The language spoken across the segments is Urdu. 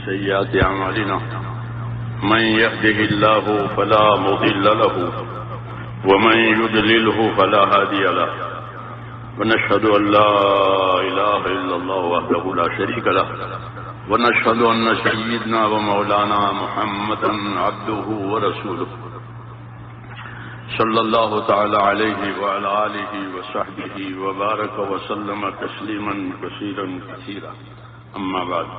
سيئات أعمالنا من يهده الله فلا مضل له ومن يضلله فلا هادي له ونشهد أن لا إله إلا الله وحده لا شريك له ونشهد أن سيدنا ومولانا محمدا عبده ورسوله صلى الله تعالى عليه وعلى آله وصحبه وبارك وسلم تسليما كثيرا كثيرا أما بعد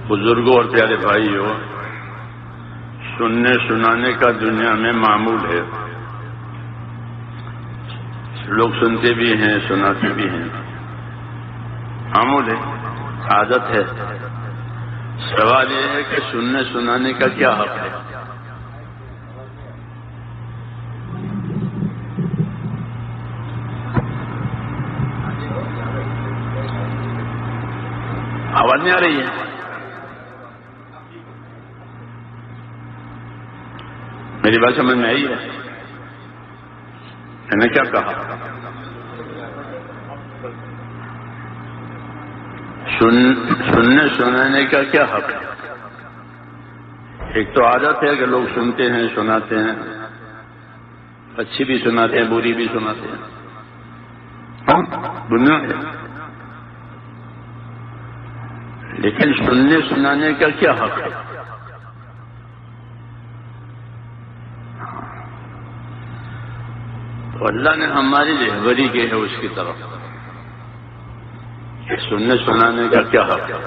بزرگوں اور پیارے بھائیوں، سننے سنانے کا دنیا میں معمول ہے، لوگ سنتے بھی ہیں سناتے بھی ہیں، معمول ہے، عادت ہے۔ سوال یہ ہے کہ سننے سنانے کا کیا حق ہے؟ آواز نہیں آ رہی ہے؟ میری بات سمجھ میں آئی ہے؟ میں نے کیا کہا؟ سننے سنانے کا کیا حق ہے؟ ایک تو عادت ہے کہ لوگ سنتے ہیں سناتے ہیں، اچھی بھی سناتے ہیں بری بھی سناتے ہیں، دنیا ہے۔ لیکن سننے سنانے کا کیا حق ہے؟ تو اللہ نے ہماری رہبری کی ہے اس کی طرف، کہ سننے سنانے کا کیا حق ہے۔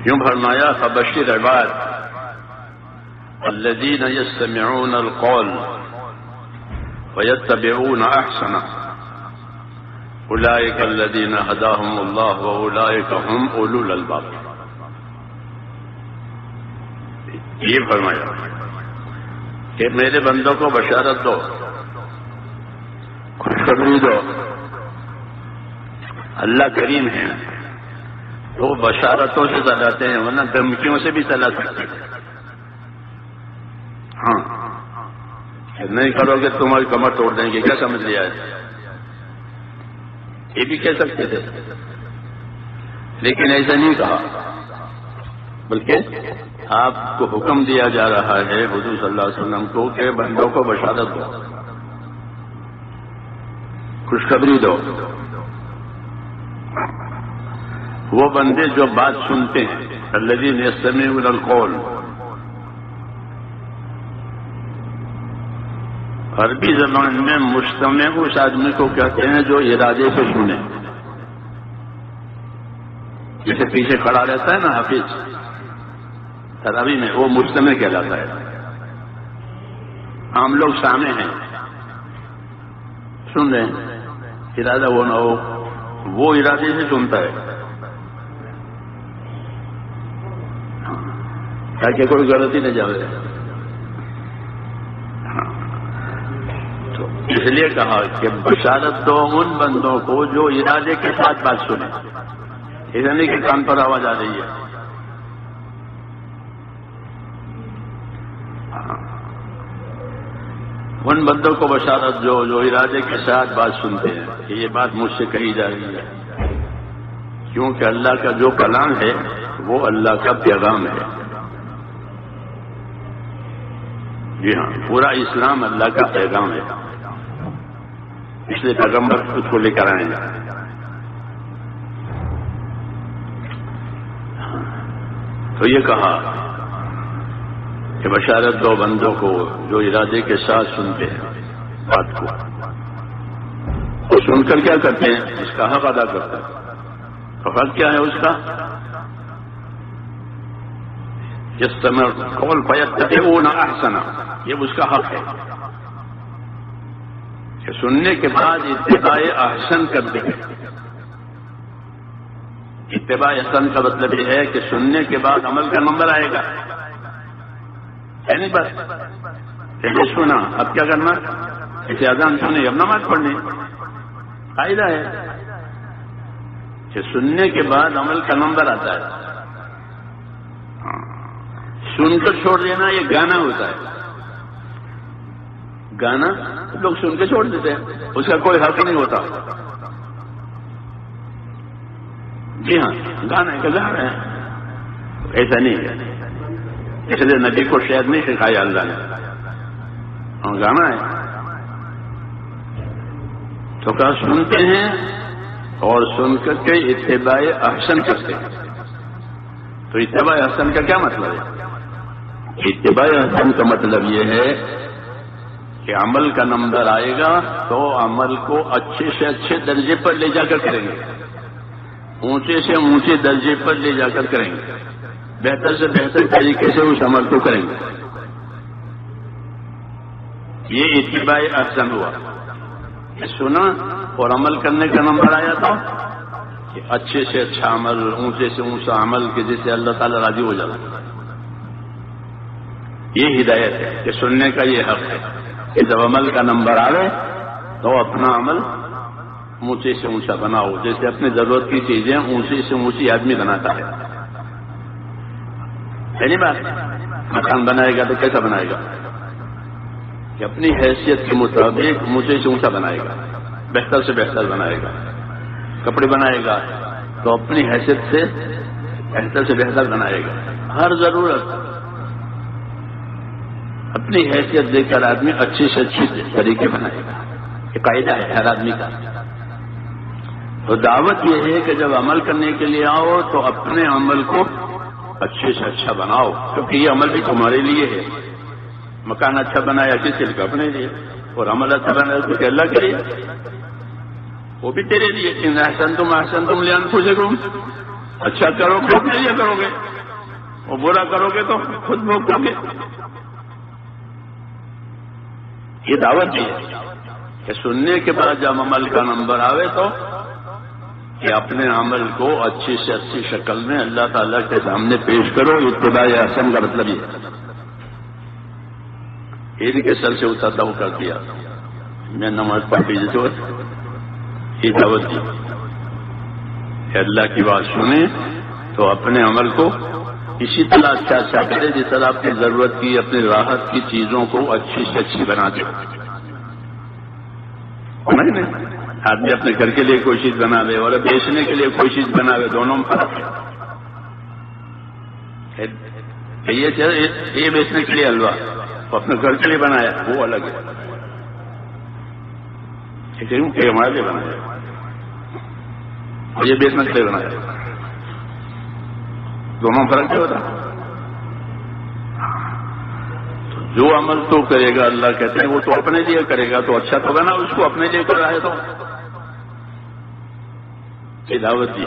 یوں فرمایا فبشر عباد الذین یستمعون القول ویتبعون احسنہ اولئک الذین ہداہم اللہ واولئک ہم اولو الالباب۔ یہ فرمایا کہ میرے بندوں کو بشارت دو، خوشخبری دو۔ اللہ کریم ہے، وہ بشارتوں سے چلاتے ہیں، ورنہ دھمکیوں سے بھی چلا سکتے ہیں۔ ہاں، نہیں کرو گے تمہاری کمر توڑ دیں گے، کیا سمجھ لیا ہے؟ یہ بھی کہہ سکتے تھے، لیکن ایسا نہیں کہا، بلکہ آپ کو حکم دیا جا رہا ہے حضور صلی اللہ علیہ وسلم کو کہ بندوں کو بشارت دو، خوشخبری دو۔ وہ بندے جو بات سنتے ہیں، الذین یستمعون القول، عربی زبان میں مستمع اس آدمی کو کہتے ہیں جو ارادے سے سنے، جیسے پیچھے کھڑا رہتا ہے نا حافظ تراویح میں، وہ مستمع کہلاتا ہے۔ عام لوگ سامنے ہیں، سن رہے ہیں، ارادہ وہ نہ ہو، وہ ارادے سے سنتا ہے تاکہ کوئی غلطی نہ جائے۔ تو اس لیے کہا کہ بشارت دو ان بندوں کو جو ارادے کے ساتھ بات سنیں، ایسا نہیں کہ کان پر آواز آ رہی ہے۔ ان بندوں کو بشارت جو ارادے کے ساتھ بات سنتے ہیں کہ یہ بات مجھ سے کہی جا رہی ہے، کیونکہ اللہ کا جو کلام ہے وہ اللہ کا پیغام ہے۔ جی ہاں، پورا اسلام اللہ کا پیغام ہے، اس لیے پیغمبر اس کو لے کر آئیں گے۔ تو یہ کہا کہ بشارت دو بندوں کو جو ارادے کے ساتھ سنتے ہیں بات کو، وہ سن کر کیا کرتے ہیں؟ اس کا حق ادا کرتے ہیں۔ تو حق کیا ہے اس کا؟ یستمع القول فیتبعون احسنہ، یہ اس کا حق ہے کہ سننے کے بعد اتباع احسن کر دیں۔ اتباع احسن کا مطلب یہ ہے کہ سننے کے بعد عمل کا نمبر آئے گا، ہے نہیں بس ایسے سنا اب کیا کرنا، ایسے اذان سنی اب نماز پڑھنی۔ فائدہ ہے کہ سننے کے بعد عمل کا نمبر آتا ہے، سن کر چھوڑ دینا یہ گانا ہوتا ہے، گانا لوگ سن کے چھوڑ دیتے ہیں، اس کا کوئی حق نہیں ہوتا. جی ہاں، گانا ہے کہ گا رہے ہیں، ایسا نہیں ہے. اس لیے نبی کو شاید نہیں سکھایا اللہ نے. ہاں گانا ہے تو کیا سنتے ہیں اور سن کر کے اتباع احسن کرتے ہیں. تو اتباع احسن کا کیا مطلب ہے؟ اتباع احسن کا مطلب یہ ہے کہ عمل کا نمبر آئے گا تو عمل کو اچھے سے اچھے درجے پر لے جا کر کریں گے، اونچے سے اونچے درجے پر لے جا کر کریں گے، بہتر سے بہتر طریقے سے اس عمل کو کریں گے. یہ اتباع احسن ہوا. سنا اور عمل کرنے کا نمبر آیا تھا کہ اچھے سے اچھا عمل، اونچے سے اونچا عمل کہ جس سے اللہ تعالیٰ راضی ہو جاتا. یہ ہدایت ہے کہ سننے کا یہ حق ہے کہ جب عمل کا نمبر آئے تو اپنا عمل اونچے سے اونچا بناؤ، جیسے اپنی ضرورت کی چیزیں اونچی سے اونچی آدمی بناتا ہے. نہیں بات، مکان بنائے گا تو کیسا بنائے گا؟ کہ اپنی حیثیت کے مطابق اونچے سے اونچا بنائے گا، بہتر سے بہتر بنائے گا. کپڑے بنائے گا تو اپنی حیثیت سے بہتر سے بہتر بنائے گا. ہر ضرورت اپنی حیثیت دے کر آدمی اچھی سے اچھی طریقے بنائے گا. یہ قاعدہ ہے ہر آدمی کا. تو دعوت یہ ہے کہ جب عمل کرنے کے لیے آؤ تو اپنے عمل کو اچھے سے اچھا بناؤ، کیونکہ یہ عمل بھی تمہارے لیے ہے. مکان اچھا بنایا کس کے لیے؟ اپنے لیے. اور عمل اچھا بنایا تو اللہ کے لیے، وہ بھی تیرے لیے. ان احسنتم لانفسکم، اچھا کرو گے اپنے لیے کرو گے، اور برا کرو گے تو خود بھوگو گے. یہ دعوت بھی ہے کہ سننے کے بعد جب عمل کا نمبر آوے تو کہ اپنے عمل کو اچھی سے اچھی شکل میں اللہ تعالیٰ کے سامنے پیش کرو. اتباع احسن کا مطلب یہ ہے. عید کے سر سے اترتا ہوں کر دیا، میں نماز پڑھی تو یہ دعوت دی کہ اللہ کی بات سنیں تو اپنے عمل کو اسی طرح اچھا کرے جس طرح اپنی ضرورت کی، اپنی راحت کی چیزوں کو اچھی سے اچھی بنا دے. نہیں آدمی اپنے گھر کے لیے کوئی چیز بنا دے اور بیچنے کے لیے کوئی چیز بنا دے، دونوں میں فرق ہے. یہ بیچنے کے لیے حلوہ اپنے گھر کے لیے بنایا وہ الگ ہے، کہ ہمارے لیے بنایا اور یہ بیچنے کے لیے بنایا، دونوں فرق کیا ہوتا. جو عمل تو کرے گا اللہ کہتے ہیں وہ تو اپنے لیے کرے گا، تو اچھا تو بنا، اس کو اپنے لیے کر رہا ہے. تو یہ دعوت دی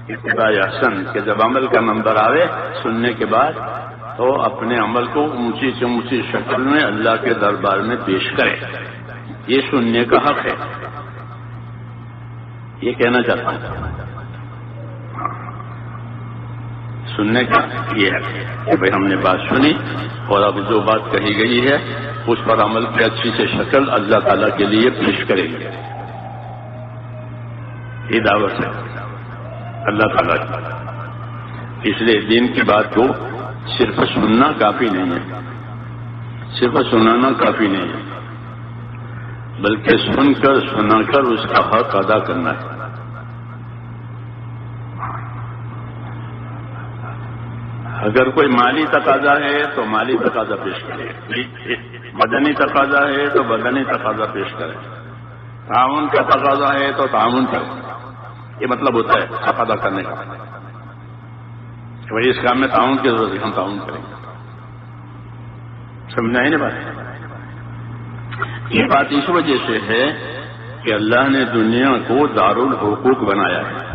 اتباع احسن کہ جب عمل کا نمبر آوے سننے کے بعد تو اپنے عمل کو اونچی سے اونچی شکل میں اللہ کے دربار میں پیش کرے. یہ سننے کا حق ہے. یہ کہنا چاہتا ہوں سننے کا یہ ہے کہ بھائی ہم نے بات سنی اور اب جو بات کہی گئی ہے اس پر عمل کی اچھی سے شکل اللہ تعالیٰ کے لیے پیش کریں گے. یہ دعوت ہے اللہ تعالیٰ کی. اس لیے دین کی بات کو صرف سننا کافی نہیں ہے، صرف سنانا کافی نہیں ہے، بلکہ سن کر سنا کر اس کا حق ادا کرنا ہے. اگر کوئی مالی تقاضا ہے تو مالی تقاضا پیش کرے، بدنی تقاضا ہے تو بدنی تقاضا پیش کرے، تعاون کا تقاضا ہے تو تعاون کرے. یہ مطلب ہوتا ہے حق ادا کرنے کا کہ بھائی اس کام میں تعاون کی ضرورت ہے، ہم تعاون کریں گے. سمجھنا ہی نہیں بات. یہ بات اس وجہ سے ہے کہ اللہ نے دنیا کو دارالحقوق بنایا ہے.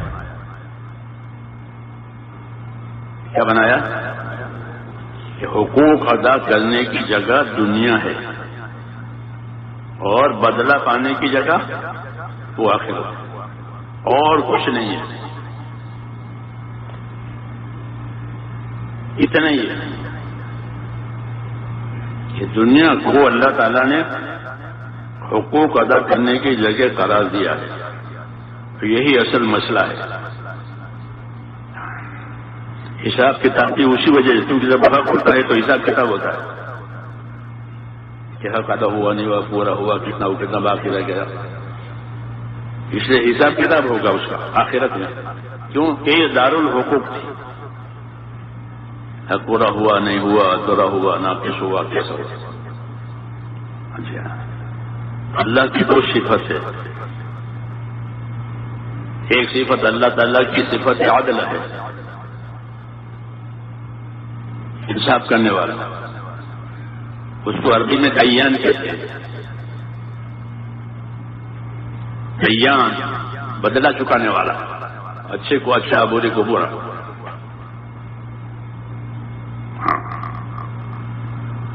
کیا بنایا؟ کہ حقوق ادا کرنے کی جگہ دنیا ہے اور بدلہ پانے کی جگہ وہ آخرت، اور کچھ نہیں ہے. اتنا ہی ہے کہ دنیا کو اللہ تعالیٰ نے حقوق ادا کرنے کی جگہ قرار دیا ہے. تو یہی اصل مسئلہ ہے. حساب کتاب کی اسی وجہ سے، کیونکہ جب حق ہوتا ہے تو حساب کتاب ہوتا ہے. کہ حق ادا ہوا نہیں ہوا، پورا ہوا کتنا باقی رہ گیا. اس لیے حساب کتاب ہوگا اس کا آخرت میں، کیوں کہ یہ دارالحقوق تھی. حق پورا ہوا نہیں ہوا، ادھورا ہوا، ناقص ہوا، کیسا ہوا. اچھا، اللہ کی دو صفت ہے. ایک صفت اللہ تعالیٰ کی صفت عدل ہے، انصاف کرنے والا. اس کو عربی میں دیان کہتے ہیں. دیان بدلہ چکانے والا، اچھے کو اچھا، برے کو برا.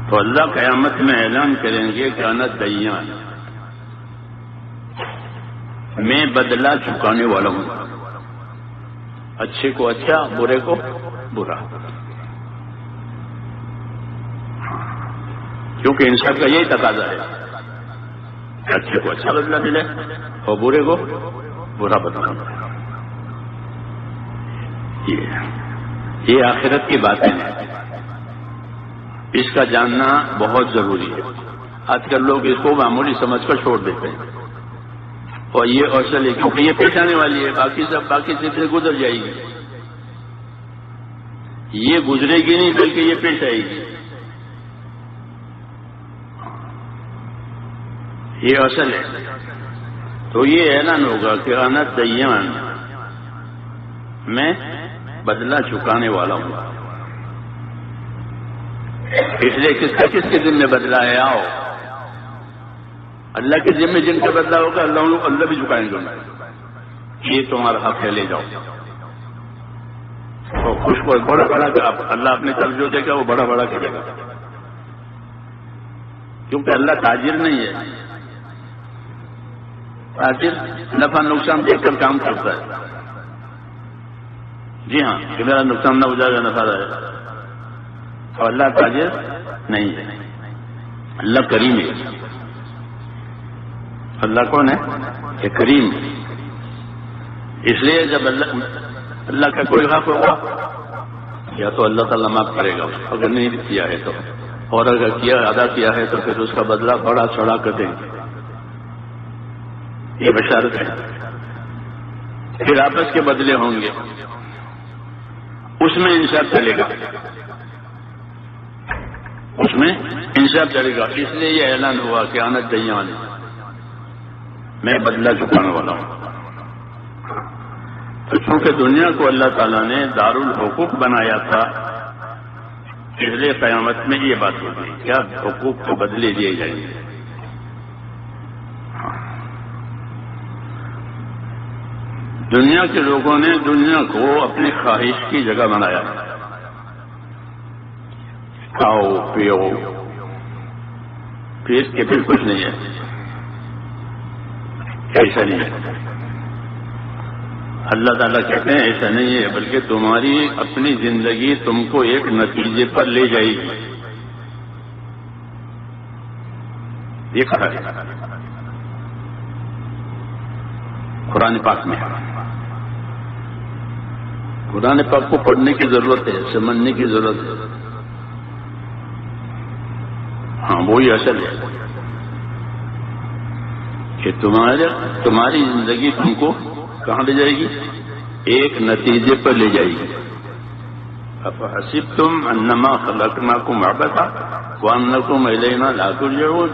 تو اللہ قیامت میں اعلان کریں گے کہ انا دیان، میں بدلہ چکانے والا ہوں، اچھے کو اچھا، برے کو برا. کیونکہ انصاف کا یہی تقاضا ہے، اچھے کو اچھا بدلہ ملے اور برے کو برا بدلہ ملے. یہ آخرت کی باتیں ہیں، اس کا جاننا بہت ضروری ہے. آج کل لوگ اس کو معمولی سمجھ کر چھوڑ دیتے ہیں، اور یہ اصل ہے کیونکہ یہ پیش آنے والی ہے، باقی سے گزر جائے گی. یہ گزرے گی نہیں بلکہ یہ پیش آئے گی. یہ اصل ہے. تو یہ اعلان ہوگا کہ انا دیان، میں بدلہ چکانے والا ہوں. اس لیے کس کے ذمہ بدلہ ہے؟ آؤ، اللہ کے ذمہ جن کا بدلہ ہوگا اللہ بھی چکائیں گے. یہ تمہارا حق ہے، لے جاؤ. تو خوش کو بڑا اللہ اپنے طرف جو دے گا وہ بڑا کرے گا، کیونکہ اللہ تاجر نہیں ہے. تاجر نفع نقصان دیکھ کر کام کرتا ہے. جی ہاں، کہ میرا نقصان نہ ہو جائے گا، نفع رہے. اور اللہ تاجر نہیں ہے، اللہ کریم ہے. اللہ کون ہے؟ کہ کریم. اس لیے جب اللہ کا کوئی حق ہوگا یا تو اللہ تعالیٰ معاف کرے گا، اگر نہیں کیا ہے تو، اور اگر ادا کیا ہے تو پھر اس کا بدلہ بڑا چڑھا کر دیں گے. یہ بشارت ہے. پھر آپس کے بدلے ہوں گے، اس میں انصاف چلے گا، اس میں انصاف چلے گا. اس لیے یہ اعلان ہوا کہ انا دیان، میں بدلہ چکانے والا ہوں. تو چونکہ دنیا کو اللہ تعالیٰ نے دارالحقوق بنایا تھا، اس لیے قیامت میں یہ بات ہوگی کیا حقوق کو بدلے دیے جائیں گے. دنیا کے لوگوں نے دنیا کو اپنی خواہش کی جگہ بنایا. کھاؤ پیو، پھر کے پھر کچھ نہیں ہے. ایسا نہیں ہے. اللہ تعالیٰ کہتے ہیں ایسا نہیں ہے، بلکہ تمہاری اپنی زندگی تم کو ایک نتیجے پر لے جائے گی. یہ کہا ہے قرآن پاک میں. قرآن پاک کو پڑھنے کی ضرورت ہے، سمجھنے کی ضرورت ہے. ہاں وہی اصل ہے کہ تمہاری زندگی تم کو کہاں لے جائے گی؟ ایک نتیجے پر لے جائے گی. افحسبتم انما خلقناکم عبثا وانکم الینا لا ترجعون.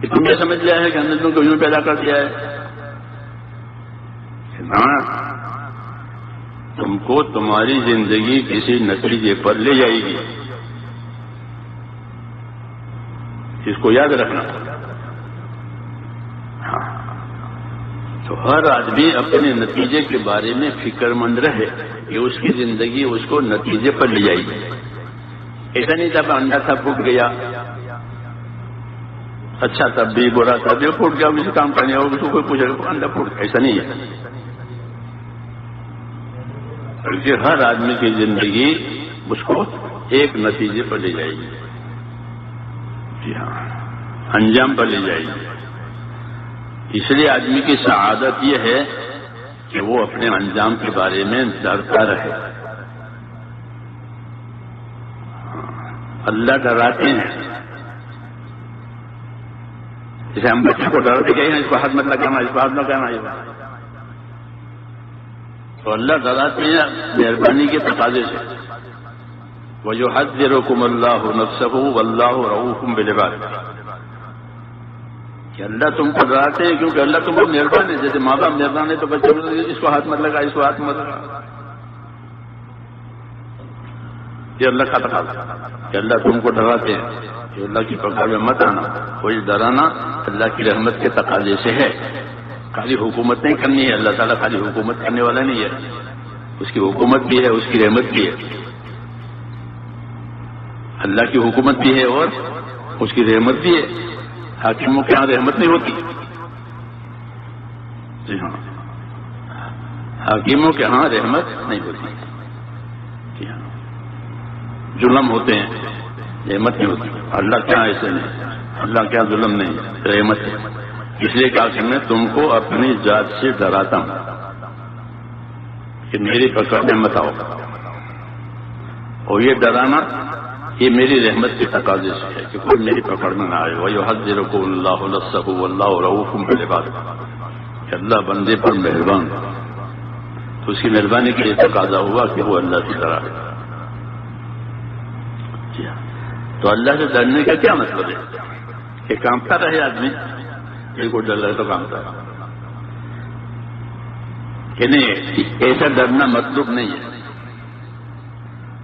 کہ تم یہ سمجھ لیا ہے کہ ہم نے تم کو یوں پیدا کر دیا ہے؟ تم کو تمہاری زندگی کسی نتیجے پر لے جائے گی. اس کو یاد رکھنا. ہاں، تو ہر آدمی اپنے نتیجے کے بارے میں فکر مند رہے کہ اس کی زندگی اس کو نتیجے پر لے جائے گی. ایسا نہیں تھا انڈا تھا پھوٹ گیا، اچھا تب بھی برا تھا بھی پھوٹ گیا، کسی کام کرنے ہوگا اس کو کوئی پوچھے گا انڈا پھوٹ گیا. ایسا نہیں ہے، بلکہ ہر آدمی کی زندگی اس کو ایک نتیجے پر لے جائے گی. جی ہاں، انجام پر لے جائے گی. اس لیے آدمی کی سعادت یہ ہے کہ وہ اپنے انجام کے بارے میں ڈرتا رہے. اللہ ڈراتے ہیں، جیسے ہم بچوں کو ڈراتے کہ اس کو ہاتھ مت لگانا، اس کو ہاتھ نہ لگانا، تو اللہ ڈراتے ہیں مہربانی کے تقاضے سے. وَيُحَذِّرُكُمُ اللَّهُ نَفْسَهُ وَاللَّهُ رَءُوفٌ بِالْعِبَادِ، کہ اللہ تم کو ڈراتے ہیں کیونکہ اللہ تم کو مہربان ہے. جیسے ماں باپ مہربان ہے تو بچے اس کو ہاتھ مت لگا، اس کو ہاتھ مت لگا. یہ اللہ کا تقاضا کہ اللہ تم کو ڈراتے ہیں کہ اللہ کی پکڑ میں مت آنا. کوئی ڈرانا اللہ کی رحمت کے تقاضے سے ہے. خالی حکومت نہیں کرنی ہے، اللہ تعالیٰ خالی حکومت کرنے والا نہیں ہے، اس کی حکومت بھی ہے، اس کی رحمت بھی ہے. اللہ کی حکومت بھی ہے اور اس کی رحمت بھی ہے. حاکموں کے ہاں رحمت نہیں ہوتی. جی ہاں، حاکموں کے ہاں رحمت نہیں ہوتی. جی ہاں، ظلم ہوتے ہیں، رحمت نہیں ہوتی. اللہ کیا ایسے نہیں، اللہ کیا ظلم نہیں، رحمت ہے. اس لیے کہا کہ میں تم کو اپنی ذات سے ڈراتا ہوں کہ میری پکڑ میں مت آؤ. اور یہ ڈرانا یہ میری رحمت کے تقاضے سے ہے کہ کوئی میری پکڑ میں نہ آئے. وَيُحَذِّرُكُمُ اللَّهُ نَفْسَهُ وَاللَّهُ رَءُوفٌ بِالْعِبَادِ، کہ اللہ بندے پر مہربان، تو اس کی مہربانی کے لیے تقاضا ہوا کہ وہ اللہ سے ڈرا. تو اللہ سے ڈرنے کا کیا مطلب ہے کہ کانپتا رہے آدمی، ایک کو ڈر رہے تو کانپتا رہے کہ نہیں. ایسا ڈرنا مطلوب نہیں ہے،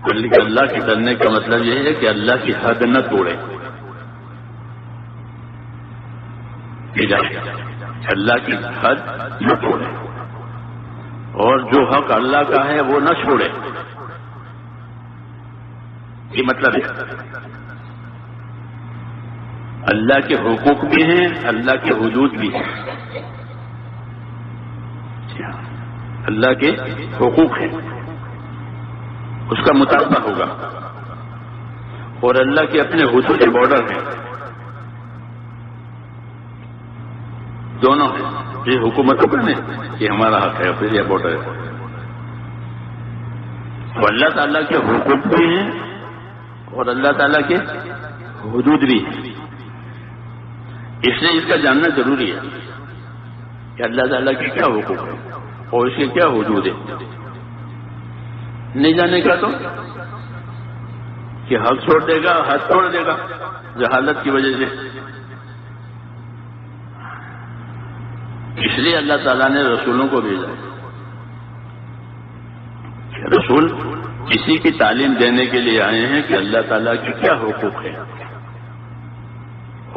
بلکہ اللہ کے ڈرنے کا مطلب یہ ہے کہ اللہ کی حد نہ توڑے. اللہ کی حد نہ توڑے اور جو حق اللہ کا ہے وہ نہ چھوڑے. یہ مطلب ہے اللہ کے حقوق بھی ہیں، اللہ کے حدود بھی ہیں. اللہ کے حقوق ہیں، اس کا مطالبہ ہوگا، اور اللہ کے اپنے حدود کے بارڈر ہیں، دونوں ہیں. یہ حکومتوں کا نہیں کہ ہمارا حق ہے پھر یہ بارڈر ہے. تو اللہ تعالیٰ کے حقوق بھی ہیں اور اللہ تعالیٰ کے حدود بھی ہیں. اس لیے اس کا جاننا ضروری ہے کہ اللہ تعالیٰ کے کیا حقوق ہیں اور اس کے کیا حدود ہیں. نہیں جانے کا تو کہ حق چھوڑ دے گا، حد توڑ دے گا جہالت کی وجہ سے. اس لیے اللہ تعالیٰ نے رسولوں کو بھیجا. رسول اسی کی تعلیم دینے کے لیے آئے ہیں کہ اللہ تعالیٰ کے کیا حقوق ہیں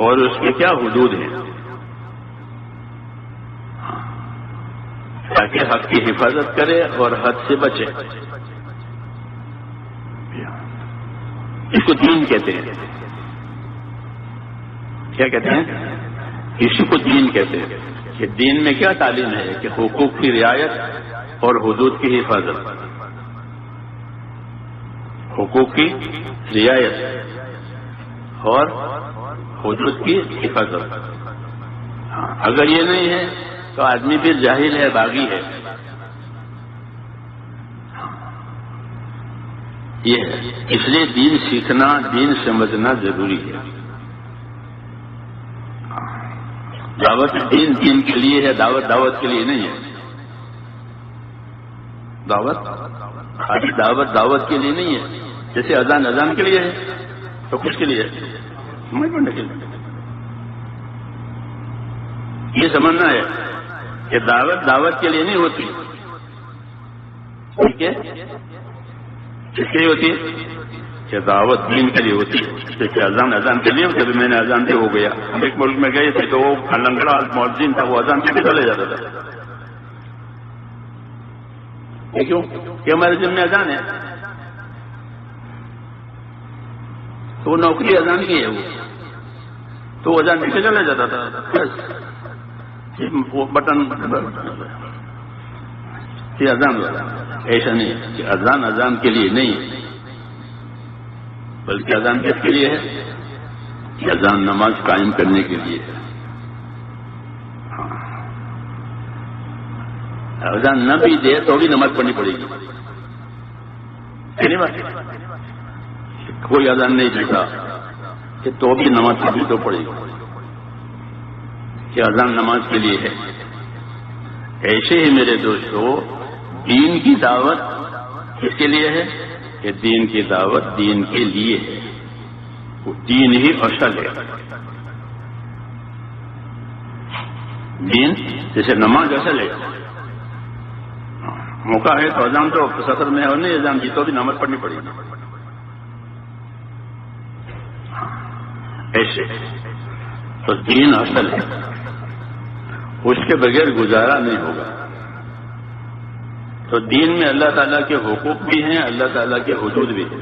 اور اس کے کیا حدود ہیں، تاکہ حق کی حفاظت کرے اور حد سے بچے. اس کو دین کہتے ہیں. کیا کہتے ہیں؟ اسی کو دین کہتے ہیں کہ دین میں کیا تعلیم ہے کہ حقوق کی رعایت اور حدود کی حفاظت. حقوق کی رعایت اور حدود کی حفاظت. اگر یہ نہیں ہے تو آدمی پھر جاہل ہے، باغی ہے. یہ ہے. اس لیے دین سیکھنا، دین سمجھنا ضروری ہے. دعوت دین دین کے لیے ہے، دعوت کے لیے نہیں ہے. دعوت کے لیے نہیں ہے. جیسے اذان کے لیے ہے تو کس کے لیے ہے؟ سمجھ پڑنے کے لیے. یہ سمجھنا ہے کہ دعوت کے لیے نہیں ہوتی. ٹھیک ہے، کس کے لیے ہوتی ہے؟ کہ دعوت دین کے لیے ہوتی ہے. جیسے اذان کے لیے کبھی میں نے اذان دے ہو گیا. ہم ایک ملک میں گئے تھے تو وہ لنگڑا مؤذن تھا، وہ اذان کے چلے جاتا تھا. کیوں کہ ہمارے ذمہ اذان ہے، تو وہ نوکری اذان کی ہے، تو وہ اذان پیچھے چلا جاتا تھا. وہ بٹن یہ اذان والا. ایسا نہیں کہ اذان کے لیے نہیں، بلکہ اذان کس کے لیے ہے؟ کہ اذان نماز قائم کرنے کے لیے ہے. اذان نہ بھی دے تو بھی نماز پڑھنی پڑے گی. کوئی اذان نہیں دیتا کہ تو بھی نماز کبھی تو پڑے گی کہ اذان نماز کے لیے ہے. ایسے ہی میرے دوستو دین کی دعوت کس کے لیے ہے؟ کہ دین کی دعوت دین کے لیے ہے. وہ دین ہی اصل ہے. دین جیسے نماز اصل ہے. موقع ہے تو اذان تو سفر میں ہے اور نہیں اذان کی تو بھی نماز پڑھنی پڑے گی. ایسے تو دین اصل ہے، اس کے بغیر گزارا نہیں ہوگا. تو دین میں اللہ تعالیٰ کے حقوق بھی ہیں، اللہ تعالیٰ کے حدود بھی ہیں.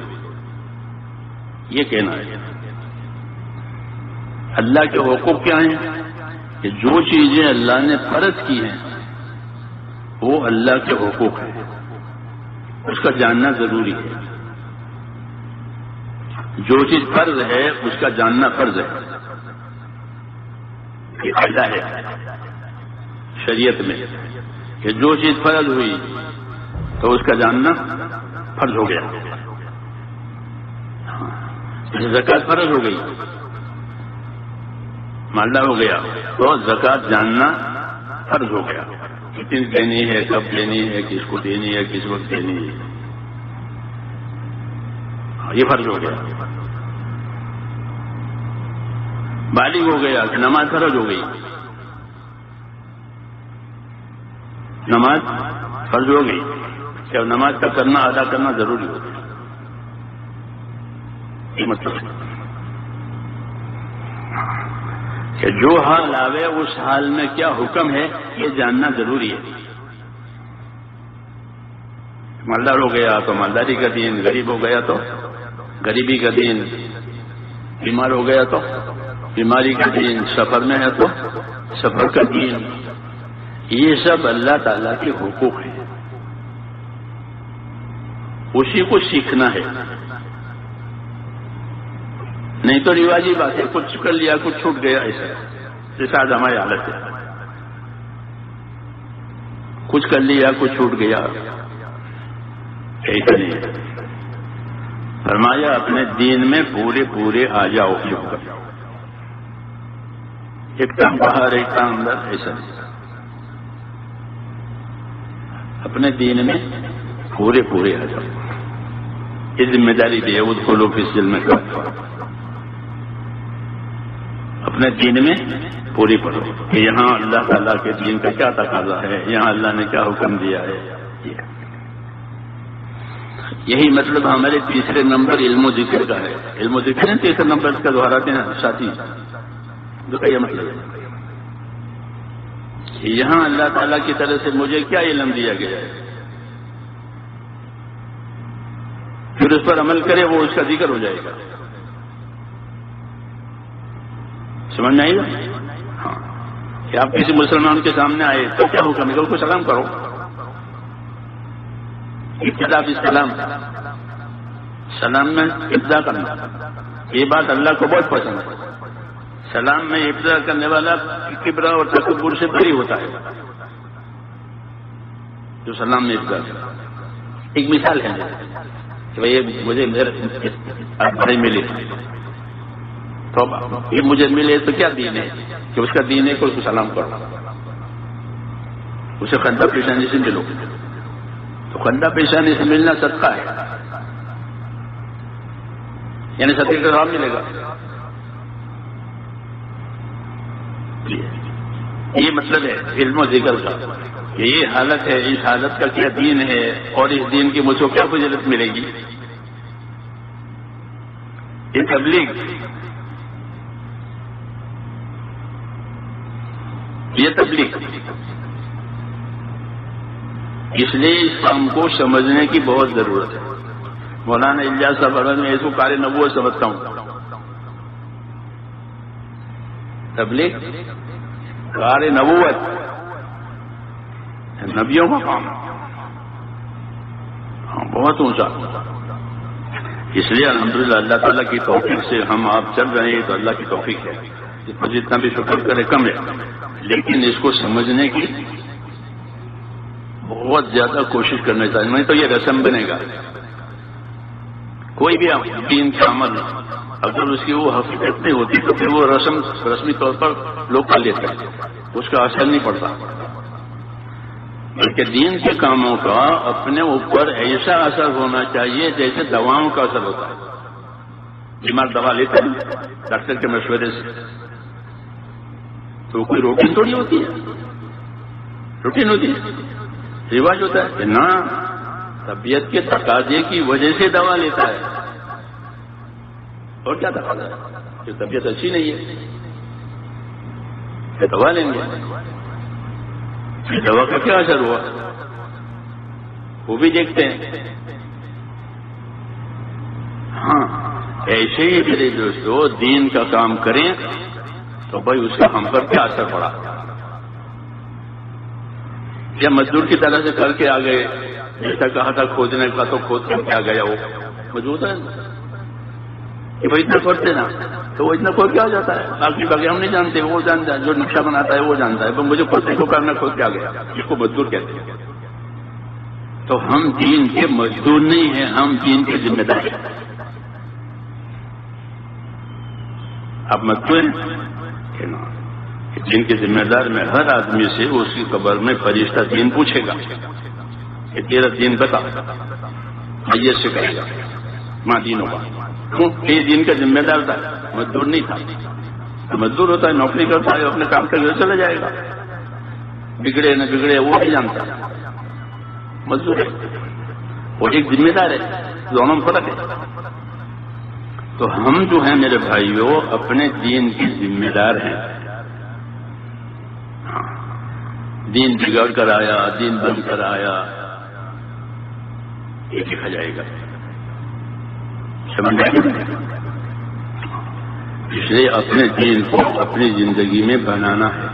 یہ کہنا ہے. اللہ کے حقوق کیا ہیں؟ کہ جو چیزیں اللہ نے فرض کی ہیں وہ اللہ کے حقوق ہیں، اس کا جاننا ضروری ہے. جو چیز فرض ہے اس کا جاننا فرض ہے. یہ قاعدہ ہے شریعت میں کہ جو چیز فرض ہوئی تو اس کا جاننا فرض ہو گیا. زکوٰۃ فرض ہو گئی، مالدار ہو گیا تو زکوٰۃ جاننا فرض ہو گیا. کتنی دینی ہے، کب دینی ہے، کس کو دینی ہے، کس وقت دینی ہے، یہ فرض ہو گیا. بالغ ہو گیا کہ نماز فرض ہو گئی، نماز فرض ہو گئی کہ نماز کا کرنا ادا کرنا ضروری ہوتا ہے. یہ مطلب ہے کہ جو حال آوے اس حال میں کیا حکم ہے یہ جاننا ضروری ہے. مالدار ہو گیا تو مالداری کا دین، غریب ہو گیا تو غریبی کا دین، بیمار ہو گیا تو بیماری کا دین، سفر میں ہے تو سفر کا دین. یہ سب اللہ تعالیٰ کے حقوق ہیں، اسی کو سیکھنا ہے. نہیں تو رواجی بات ہے، کچھ کر لیا کچھ چھوٹ گیا، ایسا جیسا آج ہماری حالت ہے. کچھ کر لیا کچھ چھوٹ گیا، ایسا نہیں ہے. فرمایا اپنے دین میں پورے پورے آ جاؤ. ایک کام باہر ایک کام اندر، ایسا نہیں. اپنے دین میں پورے پورے آ جاؤ. یہ ذمہ داری دی ہے ادخلوا فی السلم کافہ. اپنے دین میں پوری پڑھو کہ یہاں اللہ تعالیٰ کے دین کا کیا تقاضا ہے، یہاں اللہ نے کیا حکم دیا ہے. یہی مطلب ہمارے تیسرے نمبر علم و ذکر کا ہے. علم و ذکر تیسرے نمبر کا دہراتے ہیں ساتھی، جو کا یہ مطلب ہے کہ یہاں اللہ تعالیٰ کی طرف سے مجھے کیا علم دیا گیا ہے، پھر اس پر عمل کرے وہ اس کا ذکر ہو جائے گا. سمجھ میں آئی گا؟ ہاں. کہ آپ کسی مسلمان کے سامنے آئے تو کیا حکم ہے؟ اس کو سلام کرو. ابتدا بالسلام، سلام میں ابتدا کرنا، یہ بات اللہ کو بہت پسند ہے. سلام میں ابتدا کرنے والا کبر اور تکبر سے بری ہوتا ہے جو سلام میں ابتدا کرتا. ایک مثال ہے کہ بھائی مجھے بھائی ملے تو یہ مجھے ملے تو کیا دین ہے کہ اس کا دین ہے کہ اس کو سلام کرو، اسے خندہ پیشانی سے ملو. تو خندہ پیشانی سے ملنا صدقہ ہے، یعنی صدقے کا ثواب ملے گا. یہ مطلب ہے علم و ذکر کا کہ یہ حالت ہے، اس حالت کا کیا دین ہے اور اس دین کی مجھ کو کیا فضیلت ملے گی. یہ تبلیغ، یہ تبلیغ. اس لیے اس کام کو سمجھنے کی بہت ضرورت ہے. مولانا الیاس صاحب میں اس کو قاری نبوت سمجھتا ہوں. تبلیغ قاری نبوت، نبیوں کا کام بہت اونچا. اس لیے الحمدللہ اللہ تعالیٰ کی توفیق سے ہم آپ چل رہے ہیں تو اللہ کی توفیق ہے. اس پر جتنا بھی شکر کرے کم ہے، لیکن اس کو سمجھنے کی بہت زیادہ کوشش کرنا چاہیے، نہیں تو یہ رسم بنے گا. کوئی بھی دین کا عمل اگر اس کی وہ حقیقت نہیں ہوتی تو پھر وہ رسمی طور پر لوگ کر لیتے ہیں، اس کا اثر نہیں پڑتا، بلکہ دین کے کاموں کا اپنے اوپر ایسا اثر ہونا چاہیے جیسے دواؤں کا اثر ہوتا ہے۔ بیمار دوا لیتے ہیں ڈاکٹر کے مشورے سے، تو کوئی روٹین تھوڑی ہوتی ہے، روٹین ہوتی ہے، رواج ہوتا ہے کہ نہ طبیعت کے تقاضے کی وجہ سے دوا لیتا ہے، اور کیا تقاضا ہے کہ طبیعت اچھی نہیں ہے کہ دوا لیں گے، دوا کا کیا اثر ہوا وہ بھی دیکھتے ہیں۔ ہاں ایسے ہی میرے دوستو دین کا کام کریں تو بھائی اس کا ہم پر کیا اثر پڑا، یا مزدور کی طرح سے کر کے آ گئے، جیسا کہا تھا کھودنے کا تو کھود کر کے آ گیا، وہ موجود ہے کہ بھائی اتنا کرتے نا تو وہ اتنا کھود کے آ جاتا ہے، باقی ہم نہیں جانتے، وہ جانتا ہے، جو نقشہ بناتا ہے وہ جانتا ہے، مجھے کھودنے کو کرنا کھود کے آ گیا، اس کو مزدور کہتے ہیں۔ تو ہم دین کے مزدور نہیں ہیں، ہم دین کے ذمہ دار ہیں۔ آپ مزدور ہیں دین کے ذمہ دار میں ہر آدمی سے اس کی قبر میں فرشتہ دین پوچھے گا کہ تیرا دین بتا، یہ سے کہے گا ماں دین ہوگا، یہ دین کا ذمہ دار تھا، مزدور نہیں تھا۔ مزدور ہوتا ہے، نوکری کرتا ہے، اپنے کام کر کے چلا جائے گا، بگڑے نہ بگڑے وہ نہیں جانتا، مزدور ہے وہ ایک ذمہ دار ہے، دونوں میں فرق ہے۔ تو ہم جو ہیں میرے بھائیوں اپنے دین کے ذمہ دار ہیں۔ دین بگڑ کر آیا، دین بن کر آیا، یہ دیکھا جائے گا، سمجھ گئے؟ اس لیے اپنے دین کو اپنی زندگی میں بنانا ہے،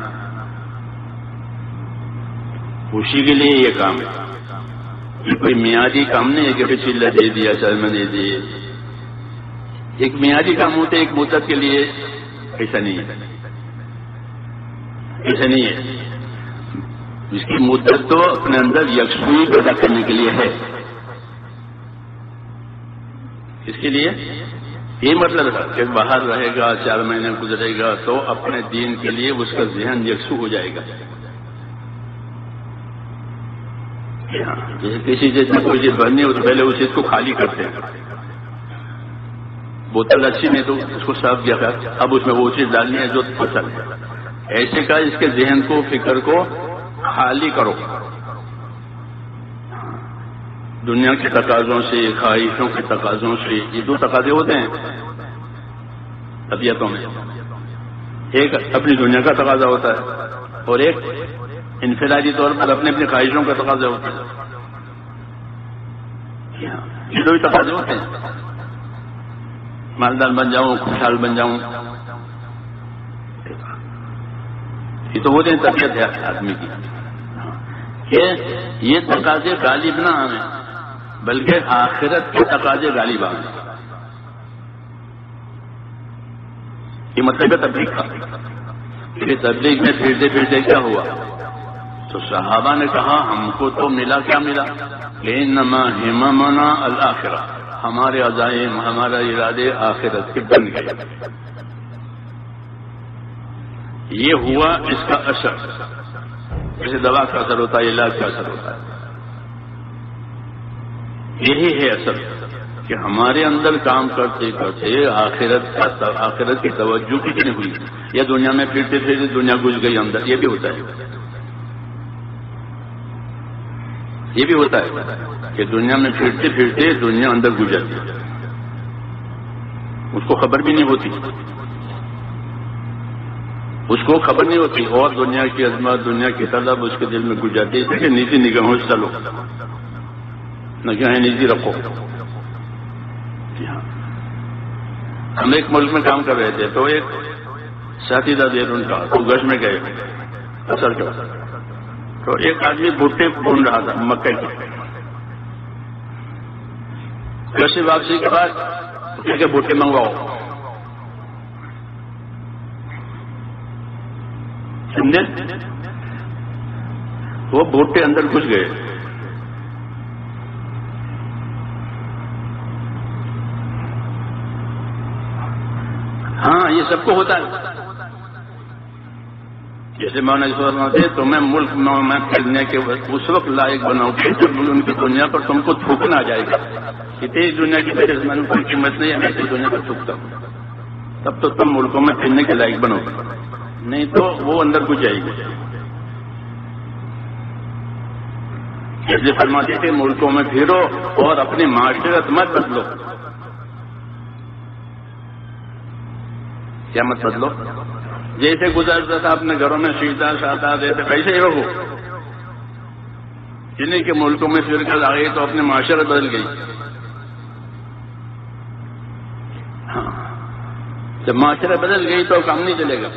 اسی کے لیے یہ کام ہے۔ یہ کوئی میعادی کام نہیں ہے کہ چلہ دے دیا سرما دے دیے، ایک میعادی کام ہوتا ہے ایک مدت کے لیے، ایسا نہیں ہے، ایسا نہیں ہے۔ اس کی مدت تو اپنے اندر یکسوئی پیدا کرنے کے لیے ہے۔ اس کے لیے یہ مطلب ہے کہ باہر رہے گا، 4 مہینے گزرے گا تو اپنے دین کے لیے اس کا ذہن یکسو ہو جائے گا۔ جیسے کسی چیز میں کوئی چیز بھرنی ہو تو پہلے اس چیز کو خالی کرتے ہیں، بوتل اچھی نہیں تو اس کو صاف کیا کر، اب اس میں وہ چیز ڈالنی ہے جو پسند ہے۔ ایسے کا اس کے ذہن کو، فکر کو خالی کرو، دنیا کے تقاضوں سے، خواہشوں کے تقاضوں سے۔ یہ 2 تقاضے ہوتے ہیں طبیعتوں میں، ایک اپنی دنیا کا تقاضا ہوتا ہے اور ایک انفرادی طور پر اپنے اپنی خواہشوں کا تقاضا ہوتا ہے۔ یہ 2 تقاضے ہوتے ہیں، مالدار بن جاؤں، خوشحال بن جاؤں، یہ تو ہوتے ہیں طبیعت ہے آدمی کی، کہ یہ تقاضے غالب نہ آئیں بلکہ آخرت کے تقاضے غالب آئیں۔ یہ مطلب ہے تبلیغ کا، کہ تبلیغ میں پھرتے پھرتے کیا ہوا تو صحابہ نے کہا ہم کو تو ملا، کیا ملا؟ انما ہممنا الآخرہ، ہمارے عزائم، ہمارا ارادے آخرت کے بن گئے۔ یہ ہوا اس کا اثر، جیسے دوا کا اثر ہوتا ہے، علاج کا اثر ہوتا ہے، یہی ہے اثر کہ ہمارے اندر کام کرتے کرتے آخرت کی توجہ کتنی ہوئی، یا دنیا میں پھرتے پھرتے دنیا گھس گئی اندر، یہ بھی ہوتا ہے، یہ بھی ہوتا ہے کہ دنیا میں پھرتے پھرتے دنیا اندر گھس جاتی ہے، اس کو خبر بھی نہیں ہوتی، اس کو خبر نہیں ہوتی، اور دنیا کی عظمت، دنیا کی طلب اس کے دل میں گھس جاتی ہے کہ نیچی نگاہوں سے چلو، نگاہیں نیچی رکھو۔ ہم ایک ملک میں کام کر رہے تھے تو ایک ساتھی تھا دیر ان کا، تو گش میں گئے اثر کا، تو ایک آدمی بھٹے ڈھونڈ رہا تھا مکئی کے، گش سے واپسی کے بعد کہ بھٹے منگواؤ، سمجھے؟ وہ بھٹے اندر گھس گئے، ہاں یہ سب کو ہوتا ہے. جیسے مولانا فرماتے ہیں تو میں ملک میں پھرنے کے اس وقت لائق بناؤں گی جب ان کی دنیا پر تم کو تھوکنا آ جائے گا کہ تیری دنیا کی وجہ سے میں نے کوئی قیمت نہیں ہے، میں تیری دنیا پر تھوکتا ہوں. تب تو تم ملکوں میں پھرنے کے لائق بنو گے، نہیں تو وہ اندر کو جائے گی. جیسے فرماتے تھے ملکوں میں پھرو اور اپنی معاشرت مت بدلو. کیا مت بدلو؟ جیسے گزرتا تھا اپنے گھروں میں سیتا ساتا رہتے ویسے ہی رہو. جنہیں کے ملکوں میں پھر کر آ گئی تو اپنے معاشرت بدل گئی. ہاں جب معاشرت بدل گئی تو کام نہیں چلے گا.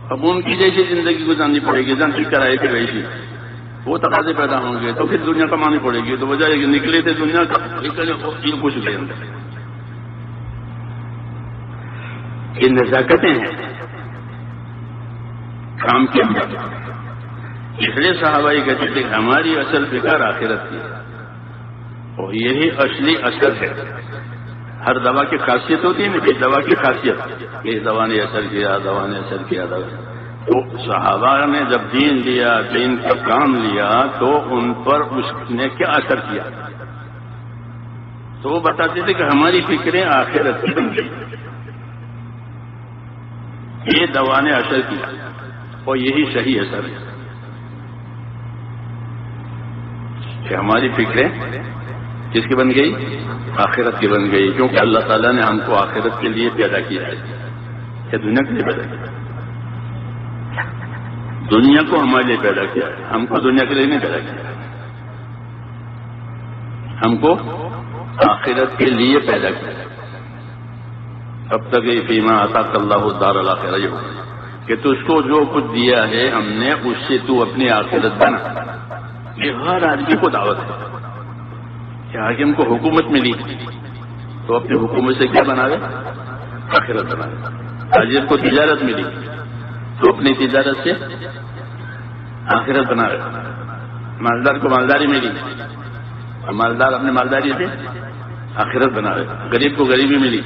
اب ان کی جیسی زندگی گزارنی پڑے گی جن ٹھیک کرائی تھی ویسی وہ تقاضے پیدا ہوں گے تو پھر دنیا کمانی پڑے گی. تو وجہ نکلے تھے دنیا کا کچھ لے اندر. یہ نزاکتیں ہیں کام کے اندر. اس لیے صحابہ کہتے تھے کہ ہماری اصل فکر آخرت کی ہے اور یہی اصلی اثر ہے. ہر دوا کی خاصیت ہوتی ہے نا کہ دوا کی خاصیت یہ دوا نے اثر کیا، دوا نے اثر کیا. تو صحابہ نے جب دین دیا، دین کا کام لیا تو ان پر اس نے کیا اثر کیا. تو وہ بتاتے تھے کہ ہماری فکریں آخرت کی بن گئی، یہ دوا نے اثر کیا اور یہی صحیح اثر ہے کہ ہماری فکریں کس کی بن گئی؟ آخرت کی بن گئی. کیونکہ اللہ تعالیٰ نے ہم کو آخرت کے لیے پیدا کیا ہے کہ دنیا کے لیے پیدا کیا. دنیا کو ہمارے لیے پیدا کیا ہے، ہم کو دنیا کے لیے نہیں پیدا کیا. ہم کو آخرت کے لیے پیدا کیا. اب تک فیما عطاک اللہ الدار الاخرہ کہ تجھ کو جو کچھ دیا ہے ہم نے اس سے تو اپنی آخرت بنا. یہ ہر آدمی کو دعوت ہے کہ حاکم کو حکومت ملی تو اپنی حکومت سے کیا بنا رہے؟ آخرت بنا رہے. تاجر کو تجارت ملی تو اپنی تجارت سے آخرت بنا رہے. مالدار کو مالداری ملی اور مالدار اپنی مالداری سے آخرت بنا رہے. غریب کو غریبی ملی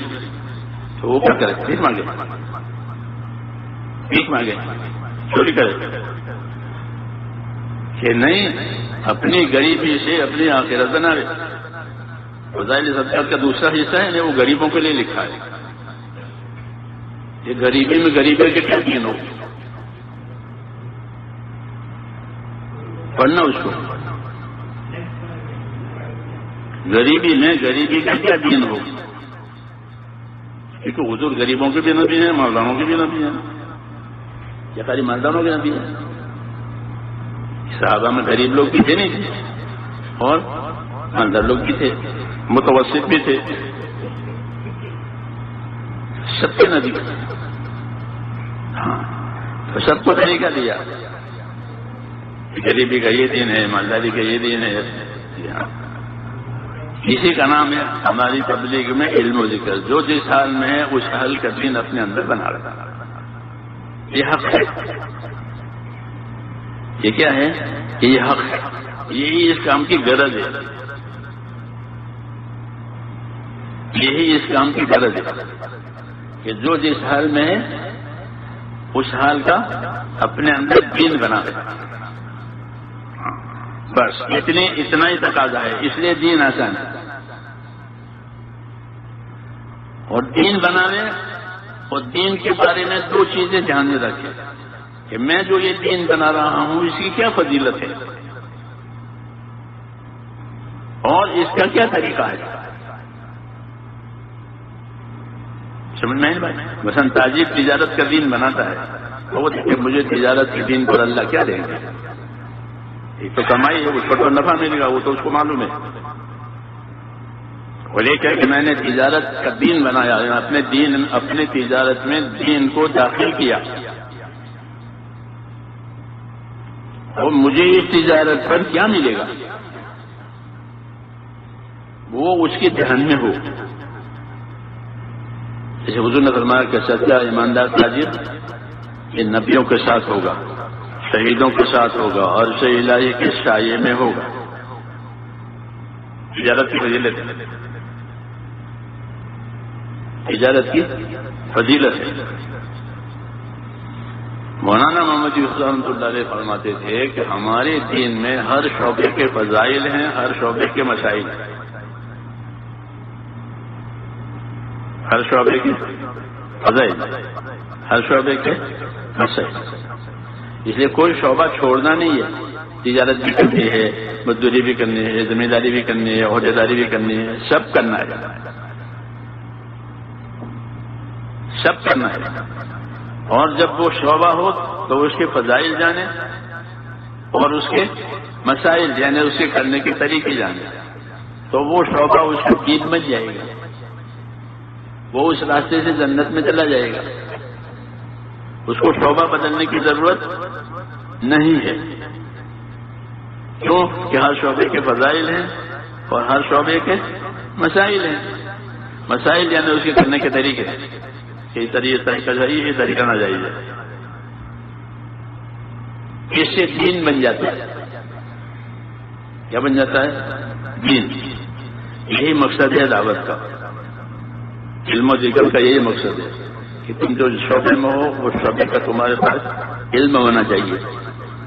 تو وہ کیا کرے؟ بھیک مانگے، بھیک مانگے، چوری کرے کہ نہیں اپنی غریبی سے اپنی آخرت بنا رہے. فضائل صدقات کا دوسرا حصہ ہے وہ غریبوں کے لیے لکھا ہے. یہ غریبی میں غریبی کے کیا دین ہو پڑھنا اس کو. غریبی میں غریبی کا کیا دین ہو، کیونکہ حضور غریبوں کے بھی نبی ہیں، مالداروں کے بھی نبی ہیں. یا خالی مالداروں کے نبی ہیں؟ صحابہ میں غریب لوگ بھی تھے نہیں تھے اور مالدار لوگ بھی تھے، متوسط بھی تھے، سب کے نبی. ہاں تو سب کو طریقہ دیا. غریبی کا یہ دین ہے، مالداری کا یہ دین ہے. اسی کا نام ہے ہماری تبلیغ میں علم و ذکر. جو جس حال میں ہے اس حال کا دین اپنے اندر بنا رہا. یہ حق ہے. یہ کیا ہے؟ یہ حق ہے. یہی اس کام کی غرض ہے. یہی اس کام کی غرض ہے کہ جو جس حال میں ہے اس حال کا اپنے اندر دین بنا رہا. بس اتنا ہی تقاضا ہے. اس لیے دین آسان ہے. اور دین بنانے اور دین کے بارے میں دو چیزیں دھیان میں رکھیں کہ میں جو یہ دین بنا رہا ہوں اس کی کیا فضیلت ہے اور اس کا کیا طریقہ ہے. سمجھ میں بھائی؟ مثلا تاجر تجارت کا دین بناتا ہے وہ دیکھے مجھے تجارت کے دین پر اللہ کیا دیں گے. ایک تو کمائی ہے، اس پر تو نفع ملے گا، وہ تو اس کو معلوم ہے. وہ یہ کہ میں نے تجارت کا دین بنایا، اپنے تجارت میں دین کو داخل کیا اور مجھے اس تجارت پر کیا ملے گا وہ اس کے دھیان میں ہو. جیسے حضور نے فرمایا کہ سچا ایماندار تاجر یہ نبیوں کے ساتھ ہوگا، شہیدوں کے ساتھ ہوگا اور عرش الہی کے سائے میں ہوگا. تجارت کی فضیلت تجارت کی فضیلت ہے۔ مولانا محمد یوسف رحمۃ اللہ علیہ فرماتے تھے کہ ہمارے دین میں ہر شعبے کے فضائل ہیں، ہر شعبے کے مسائل ہیں، ہر شعبے کے فضائل، ہر شعبے کے مسائل۔ اس لیے کوئی شعبہ چھوڑنا نہیں ہے، تجارت بھی کرنی ہے، مزدوری بھی کرنی ہے، ذمہ داری بھی کرنی ہے، عہدے داری بھی کرنی ہے، سب کرنا ہے، سب کرنا ہے۔ اور جب وہ شعبہ ہو تو اس کے فضائل جانے اور اس کے مسائل یعنی اس کے کرنے کے طریقے جانے، تو وہ شعبہ اس کو دین بن جائے گا، وہ اس راستے سے جنت میں چلا جائے گا، اس کو شعبہ بدلنے کی ضرورت نہیں ہے۔ کیوں کہ ہر شعبے کے فضائل ہیں اور ہر شعبے کے مسائل ہیں۔ مسائل یعنی اس کے کرنے کے طریقے، یہ طریقہ صحیح ہے، طریقہ ناجائز ہے، اس سے دین بن جاتا ہے۔ کیا بن جاتا ہے؟ دین۔ یہی مقصد ہے دعوت کا، علم و ذکر کا یہی مقصد ہے کہ تم جو شعبے میں ہو اس شعبے کا تمہارے پاس علم ہونا چاہیے۔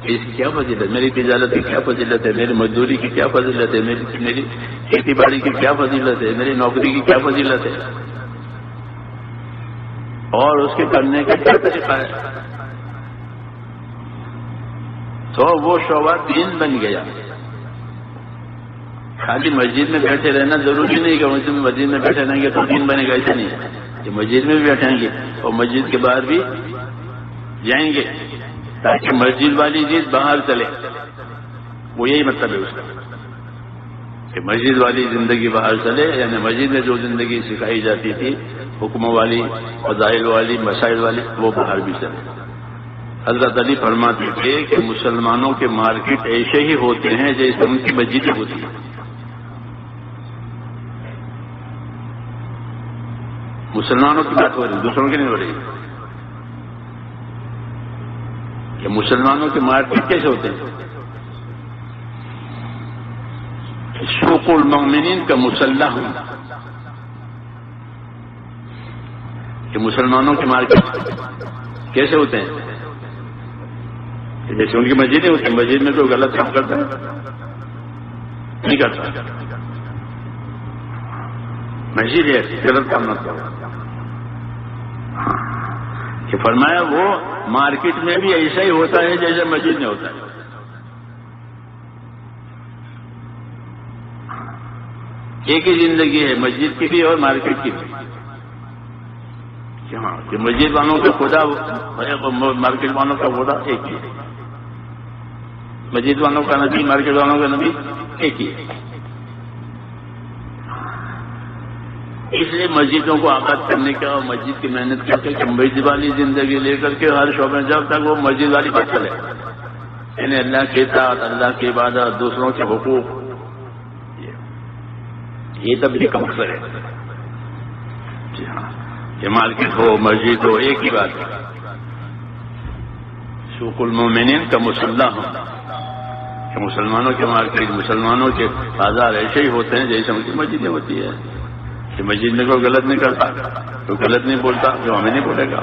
اس کی کیا فضیلت ہے، میری تجارت کی کیا فضیلت ہے، میری مزدوری کی کیا فضیلت ہے، میری کھیتی باڑی کی کیا فضیلت ہے، میری نوکری کی کیا فضیلت ہے، اور اس کے کرنے کا کیا طریقہ ہے، تو وہ شعبہ دین بن گیا۔ خالی مسجد میں بیٹھے رہنا ضروری نہیں کہ مسجد میں بیٹھے رہیں گے تو دین بنے گا، ایسا نہیں ہے کہ مسجد میں بھی بیٹھیں گے اور مسجد کے باہر بھی جائیں گے تاکہ مسجد والی چیز باہر چلے، وہ یہی مطلب ہے اس کا کہ مسجد والی زندگی باہر چلے، یعنی مسجد میں جو زندگی سکھائی جاتی تھی حکموں والی، فضائل والی، مسائل والی، وہ باہر بھی چلے۔ حضرت علی فرماتے تھے کہ مسلمانوں کے مارکیٹ ایسے ہی ہوتے ہیں جیسے ان کی مسجدیں ہوتی ہیں۔ مسلمانوں کی بات ہو رہی، دوسروں کی نہیں ہو رہی، کہ مسلمانوں کے مارکیٹ کیسے ہوتے ہیں؟ سوق المؤمنین کا مسلح ہوں، کہ مسلمانوں کے مارکیٹ کیسے ہوتے ہیں؟ جیسے ان کی مسجدیں ہوتی ہیں، مسجد میں کوئی غلط کام کرتا ہے؟ نہیں کرتا، مسجد ہے غلط کام نہ کرو، کہ فرمایا وہ مارکیٹ میں بھی ایسا ہی ہوتا ہے جیسے مسجد میں ہوتا ہے۔ ایک ہی زندگی ہے مسجد کی بھی اور مارکیٹ کی بھی، ہاں کہ مسجد والوں کا خدا مارکیٹ والوں کا خدا ایک ہی ہے، مسجد والوں کا نبی مارکیٹ والوں کا نبی ایک ہی ہے۔ اس لیے مسجدوں کو آباد کرنے کا اور مسجد کی محنت کر کے مسجد والی زندگی لے کر کے ہر شعبے میں جب تک وہ مسجد والی بات چلے، یعنی اللہ کی اطاعت، اللہ کی عبادت، دوسروں کے حقوق، یہ تبلیغ کا مقصد ہے۔ جی ہاں، کہ مارکیٹ ہو مسجد ہو ایک ہی بات ہے، سوق المومنین کا مسلح ہو، کہ مسلمانوں کے مارکیٹ، مسلمانوں کے بازار ایسے ہی ہوتے ہیں جیسے ان کی مسجدیں ہوتی ہے، کہ مسجد میں کوئی غلط نہیں کرتا، کوئی غلط نہیں بولتا، جو ہمیں نہیں بولے گا،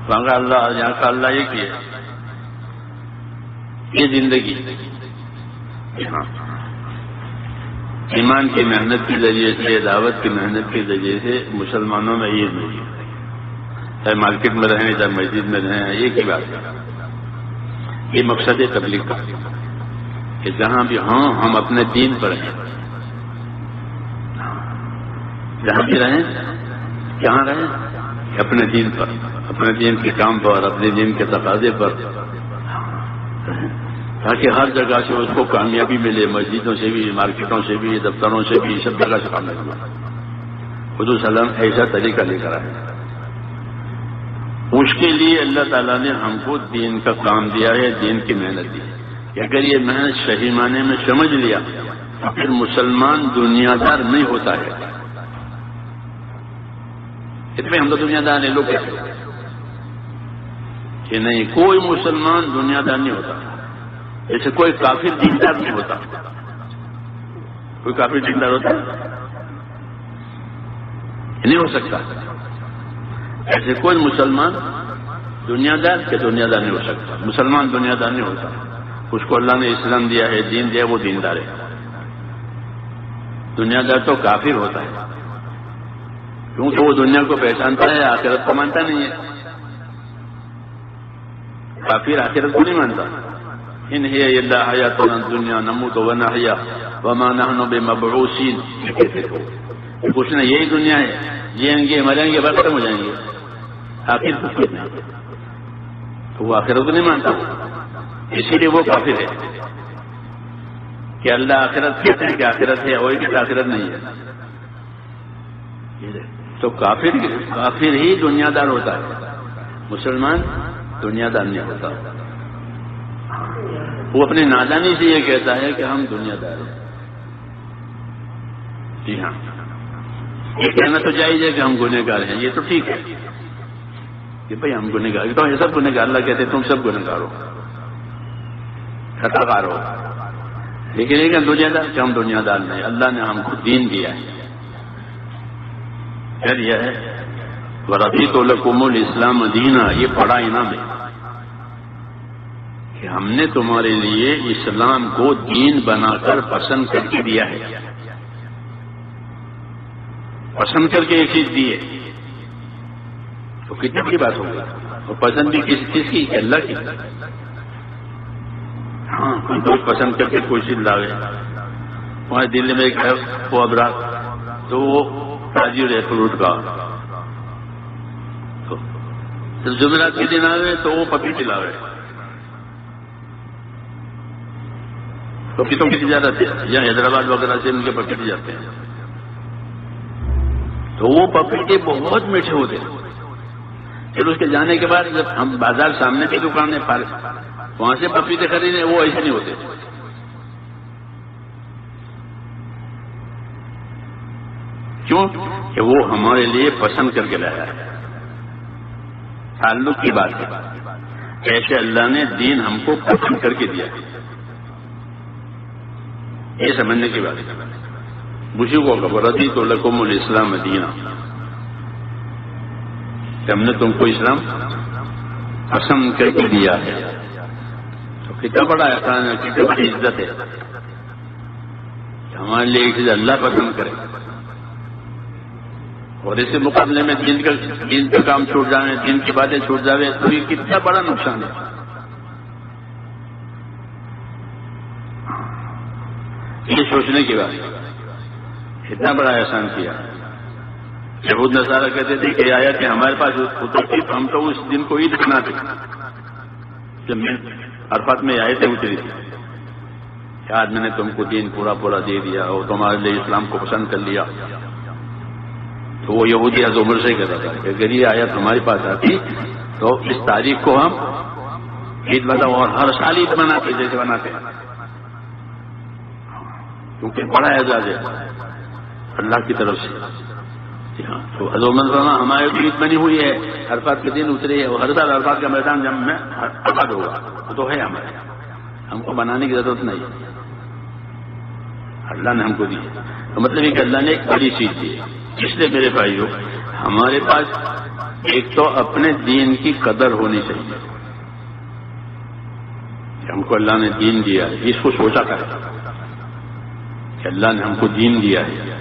وہاں کا اللہ، یہاں کا اللہ ایک ہی ہے۔ یہ زندگی ایمان کی محنت کے ذریعے سے، دعوت کی محنت کے ذریعے سے مسلمانوں میں یہ نہیں ہے، چاہے مارکیٹ میں رہیں چاہے مسجد میں رہیں، ایک ہی بات ہے۔ یہ مقصد ہے تبلیغ کا، کہ جہاں بھی ہوں ہم اپنے دین پر ہیں، جہاں بھی رہیں، کہاں رہیں، اپنے دین پر، اپنے دین کے کام پر، اپنے دین کے تقاضے پر، تاکہ ہر جگہ سے اس کو کامیابی ملے، مسجدوں سے بھی، مارکیٹوں سے بھی، دفتروں سے بھی، سب جگہ سے کامیابی ملے۔ حضور صلی اللہ علیہ وسلم ایسا طریقہ لے کر آئے، اس کے لیے اللہ تعالیٰ نے ہم کو دین کا کام دیا ہے، دین کی محنت دی ہے کہ اگر یہ محنت صحیح معنی میں سمجھ لیا تو پھر مسلمان دنیا دار نہیں ہوتا ہے۔ اتنے ہم تو دنیا دار ہیں، لوگ کہتے ہیں کہ نہیں، کوئی مسلمان دنیا دار نہیں ہوتا، جیسے کوئی کافر دیندار نہیں ہوتا۔ کوئی کافر دیندار ہوتا ہے؟ نہیں ہو سکتا۔ ایسے کوئی مسلمان دنیا دار کہ دنیا دار نہیں ہو سکتا. مسلمان دنیا دار نہیں ہوتا. اس کو اللہ نے اسلام دیا ہے، دین دیا، وہ دیندار ہے. دنیا دار تو کافر ہوتا ہے، کیونکہ وہ دنیا کو پہچانتا ہے، آخرت کو مانتا نہیں ہے. کافر آخرت کو نہیں مانتا. ان ہی الا حیاتنا الدنیا نموت ونحیا وما نحن بمبعوثین. کچھ نہ، یہی دنیا ہے، جئیں گے مریں گے بس ختم ہو جائیں گے، آخر کچھ نہیں. تو وہ آخرت کو نہیں مانتا، اسی لیے وہ کافر ہے. کہ اللہ آخرت کہتے ہیں کہ آخرت ہے، وہی کہ آخرت نہیں ہے. تو کافر ہی دنیا دار ہوتا ہے، مسلمان دنیا دار نہیں ہوتا. وہ اپنی نادانی سے یہ کہتا ہے کہ ہم دنیا دار ہیں. جی ہاں، یہ کہنا تو جائز ہے کہ ہم گنہگار ہیں، یہ تو ٹھیک ہے کہ بھائی ہم گنہگار، تو یہ سب گنہگار. اللہ کہتے تم سب گنہگار ہو، خطا کار ہو. لیکن یہ کہ دنیا دار کہ ہم دنیا دار نہیں. اللہ نے ہم کو دین دیا ہے. کیا دیا ہے؟ وَرَضِيتُ لَكُمُ الْإِسْلَامَ دِينًا. یہ بڑا انعام ہے کہ ہم نے تمہارے لیے اسلام کو دین بنا کر پسند کر کے دیا ہے. پسند کر کے ایک چیز دی ہے تو کتنی بڑی بات ہوگی. اور پسند بھی کس چیز کی؟ اللہ کی. ہاں، کوئی دوست پسند کر کے کوئی چیز لاوے. وہاں دلی میں ایک ہے وہ ابرار، تو وہ تاجر ہے فروٹ کا. تو جمعرات کے دن آوے تو وہ پپیتے لاوے. پپیتوں کی تجارت ہے، یا حیدرآباد وغیرہ سے ان کے پپیتے جاتے ہیں. تو وہ پپیتے بہت میٹھے ہوتے ہیں. پھر اس کے جانے کے بعد جب ہم بازار سامنے کی دکان ہے وہاں سے پپیتے خریدے، وہ ایسے نہیں ہوتے. کیوں؟ کہ وہ ہمارے لیے پسند کر کے لایا ہے. تعلق کی بات ہے. ایسے اللہ نے دین ہم کو پسند کر کے دیا ہے، یہ سمجھنے کی بات ہے. مجھے کو رضیت لکم الاسلام دینا، کہ ہم نے تم کو اسلام پسند کر کے دیا ہے. تو کتنا بڑا احسان ہے، کتنی بڑی عزت ہے کہ ہمارے لیے ایک چیز اللہ پسند کرے. اور اس کے مقابلے میں دین کا کام چھوٹ جائے، دین کی باتیں چھوٹ جائے، تو یہ کتنا بڑا نقصان ہے. یہ سوچنے کی بات ہے، اتنا بڑا احسان کیا. یہود نصارہ کہتے تھے کہ آیا کہ ہمارے پاس اترتی، ہم تو اس دن کو عید بناتے. جب میں عرفات میں آئے تھے اتری تھی کہ آج میں نے تم کو دین پورا دے دیا اور تمہارے لیے اسلام کو پسند کر لیا. تو وہ یہودی حضرت عمر سے کہتا تھا کہ اگر یہ آیت ہمارے پاس آتی تو اس تاریخ کو ہم عید بناتے، اور ہر سال عید مناتے جیسے بناتے ہیں، کیونکہ بڑا اعزاز ہے اللہ کی طرف سے. جی ہاں، تو حضرت عمر ہمارے عید بنی ہوئی ہے، عرفات کے دن اترے ہے، اور ہر سال عرفات کا میدان جب میں آباد ہوگا، وہ تو ہے ہمارے، ہم کو بنانے کی ضرورت نہیں ہے، اللہ نے ہم کو دی. تو مطلب یہ کہ اللہ نے ایک بڑی چیز دی. اس لیے میرے بھائیوں، ہمارے پاس ایک تو اپنے دین کی قدر ہونی چاہیے کہ ہم کو اللہ نے دین دیا ہے. اس کو سوچا کرے کہ اللہ نے ہم کو دین دیا ہے.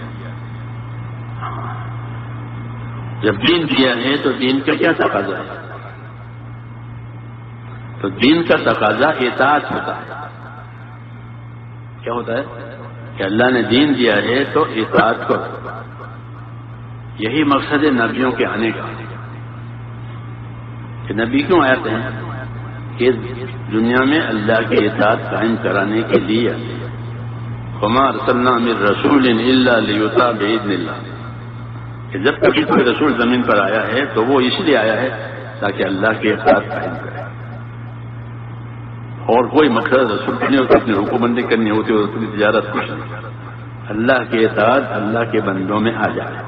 جب دین دیا ہے تو دین کا کیا تقاضا ہے؟ تو دین کا تقاضا اطاعت ہوتا ہے. کیا ہوتا ہے؟ کہ اللہ نے دین دیا ہے تو اطاعت کرو. یہی مقصد ہے نبیوں کے آنے کا. کہ نبی کیوں آتے ہیں؟ کہ دنیا میں اللہ کی اطاعت قائم کرانے کے لیے. وما ارسلنا من رسول الا لیطاع باذن اللہ. کہ جب کبھی کوئی رسول زمین پر آیا ہے تو وہ اس لیے آیا ہے تاکہ اللہ کی اطاعت قائم کرے. اور کوئی مقصد رسول نہیں ہوتا، اپنی حکومتیں کرنی ہوتی اور اپنی تجارت کچھ نہیں. اللہ کی اطاعت اللہ کے بندوں میں آ جائے.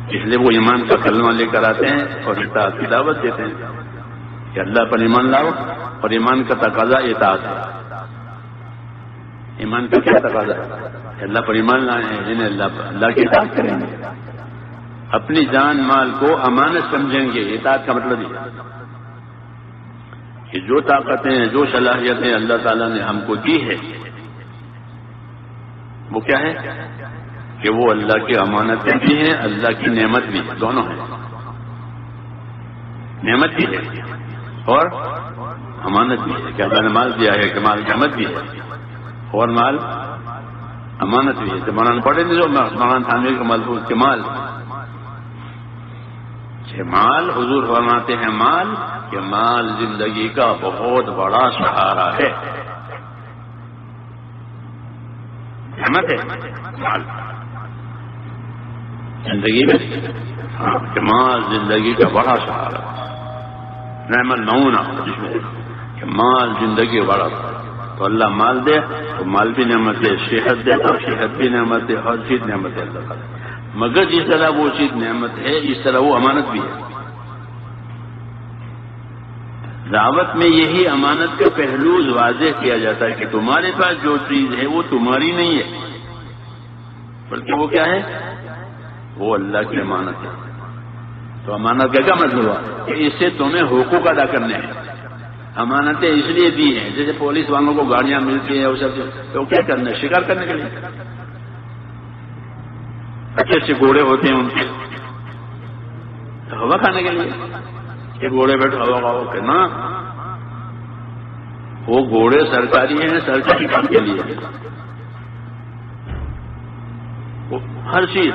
اس لیے وہ ایمان کا کلمہ لے کر آتے ہیں اور اطاعت کی دعوت دیتے ہیں کہ اللہ پر ایمان لاؤ. اور ایمان کا تقاضا اطاعت ہے. ایمان کا کیا تقاضا ہے؟ اللہ پر ایمان لائیں، انہیں اللہ کی اطاعت کریں گے. اپنی جان مال کو امانت سمجھیں گے. اطاعت کا مطلب یہ کہ جو طاقتیں جو صلاحیتیں اللہ تعالیٰ نے ہم کو دی ہے وہ کیا ہے کہ وہ اللہ کی امانتیں بھی ہیں, اللہ کی نعمت بھی ہے, دونوں ہیں. نعمت بھی ہے اور امانت بھی ہے کہ اللہ نے مال دیا ہے کہ مال نعمت بھی ہے اور مال امانت بھی ہے. تو مولانا پڑھے نہیں جو مولانا تھانوی کا ملفوظ کہ مال حضور فرماتے ہیں مال کہ مال زندگی کا بہت بڑا سہارا ہے. نعمت ہے مال زندگی میں, کہ مال زندگی کا بڑا سہارا. نعمت نمونہ جس میں کہ مال زندگی بڑا سہارا. تو اللہ مال دے تو مال بھی نعمت دے, صحت دے تو صحت بھی نعمت دے, ہر چیز نعمت ہے اللہ تعالیٰ. مگر جس طرح وہ چیز نعمت ہے اس طرح وہ امانت بھی ہے. دعوت میں یہی امانت کا پہلو واضح کیا جاتا ہے کہ تمہارے پاس جو چیز ہے وہ تمہاری نہیں ہے بلکہ وہ کیا ہے, وہ اللہ کی امانت ہے. تو امانت کا کیا مطلب ہوا کہ اس سے تمہیں حقوق ادا کرنے ہیں. امانتیں اس لیے دی ہیں جیسے پولیس والوں کو گاڑیاں ملتی ہیں وہ سب, تو کیا کرنا ہے, شکار کرنے کے لیے. اچھے اچھے گھوڑے ہوتے ہیں ان کے ہوا کھانے کے لیے کہ گھوڑے بیٹھے ہوا کھاؤ کہ نا, وہ گھوڑے سرکاری ہیں, سرکاری کام کے لیے. ہر چیز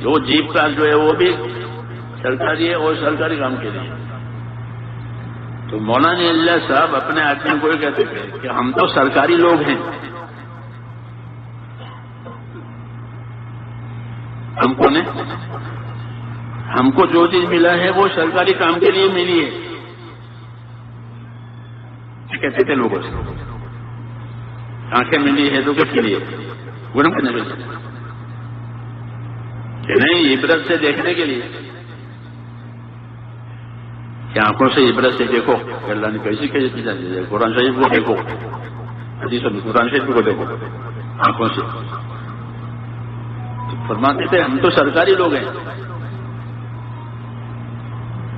وہ جیپ کار جو ہے وہ بھی سرکاری ہے اور سرکاری کام کے لیے. تو مولانا اللہ صاحب اپنے آدمی کو یہ کہتے تھے کہ ہم تو سرکاری لوگ ہیں, ہم کو جو چیز ملا ہے وہ سرکاری کام کے لیے ملی ہے. کہتے تھے لوگوں سے آنکھیں ملی ہے تو کس کے لیے, گناہ کرنے کے لیے کہ نہیں, عبرت سے دیکھنے کے لیے. کہ آنکھوں سے عبرت سے دیکھو کہ اللہ نے کیسی کیسی چیزیں دی ہے. قرآن شریف کو دیکھو, حدیثوں میں قرآن شریف کو دیکھو آنکھوں سے. تو فرماتے تھے ہم تو سرکاری لوگ ہیں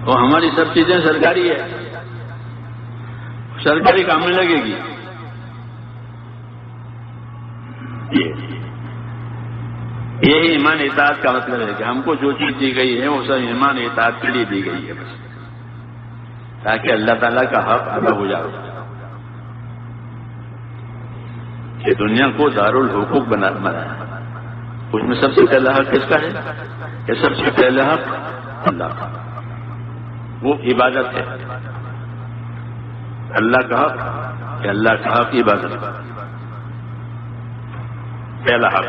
اور ہماری سب چیزیں سرکاری ہے, سرکاری کام میں لگے گی. یہی ایمان اطاعت کا مطلب ہے کہ ہم کو جو چیز دی گئی ہے وہ سب ایمان اطاعت کے لیے دی گئی ہے بس, تاکہ اللہ تعالیٰ کا حق ادا ہو جائے. یہ دنیا کو دارالحقوق بنایا. اس میں سب سے پہلا حق کس کا ہے, یہ سب سے پہلا حق اللہ کا, وہ عبادت ہے. اللہ کا حق کہ اللہ کا حق عبادت پہلا حق.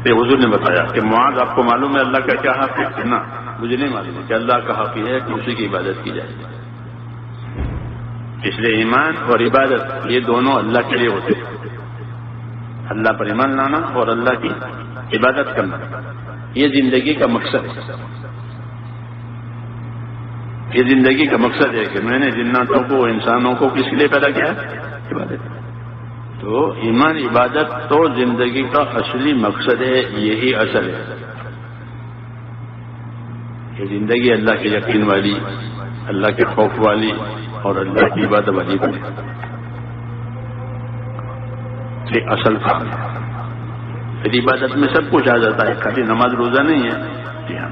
یہ حضور نے بتایا کہ معاذ آپ کو معلوم ہے اللہ کا کیا حق ہے نا, مجھے نہیں معلوم ہے کہ اللہ کا حق یہ ہے کہ اسی کی عبادت کی جائے. اس لیے ایمان اور عبادت یہ دونوں اللہ کے لیے ہوتے ہیں. اللہ پر ایمان لانا اور اللہ کی عبادت کرنا یہ زندگی کا مقصد ہے. یہ زندگی کا مقصد ہے کہ میں نے جناتوں کو انسانوں کو کس لیے پیدا کیا ہے, عبادت. تو ایمان عبادت تو زندگی کا اصلی مقصد ہے, یہی اصل ہے کہ زندگی اللہ کے یقین والی, اللہ کے خوف والی اور اللہ کی عبادت والی بنے. یہ اصل کام ہے. پھر عبادت میں سب کچھ آ جاتا ہے, خالی نماز روزہ نہیں ہے. جی ہاں,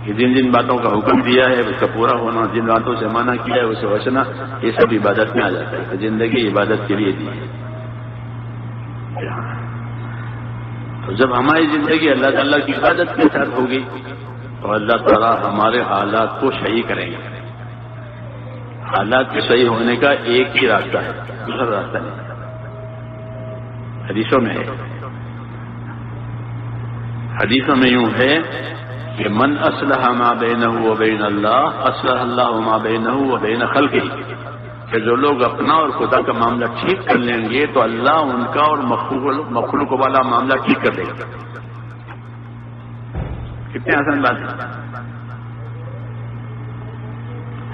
کہ جن جن باتوں کا حکم دیا ہے اس کا پورا ہونا, جن باتوں سے منع کیا ہے اسے بچنا, یہ سب عبادت میں آ جاتا ہے. تو زندگی عبادت کے لیے دی ہے. تو جب ہماری زندگی اللہ تعالیٰ کی عبادت کے ساتھ ہوگی تو اللہ تعالیٰ ہمارے حالات کو صحیح کریں گے. حالات کے صحیح ہونے کا ایک ہی راستہ ہے, دوسرا راستہ نہیں. حدیثوں میں ہے, حدیثوں میں یوں ہے کہ من اصلح ما بینہ و بین اللہ اصلح اللہ ما بینہ و بین خلقہ, کہ جو لوگ اپنا اور خدا کا معاملہ ٹھیک کر لیں گے تو اللہ ان کا اور مخلوق والا معاملہ ٹھیک کر دے گا. کتنی آسان بات ہے.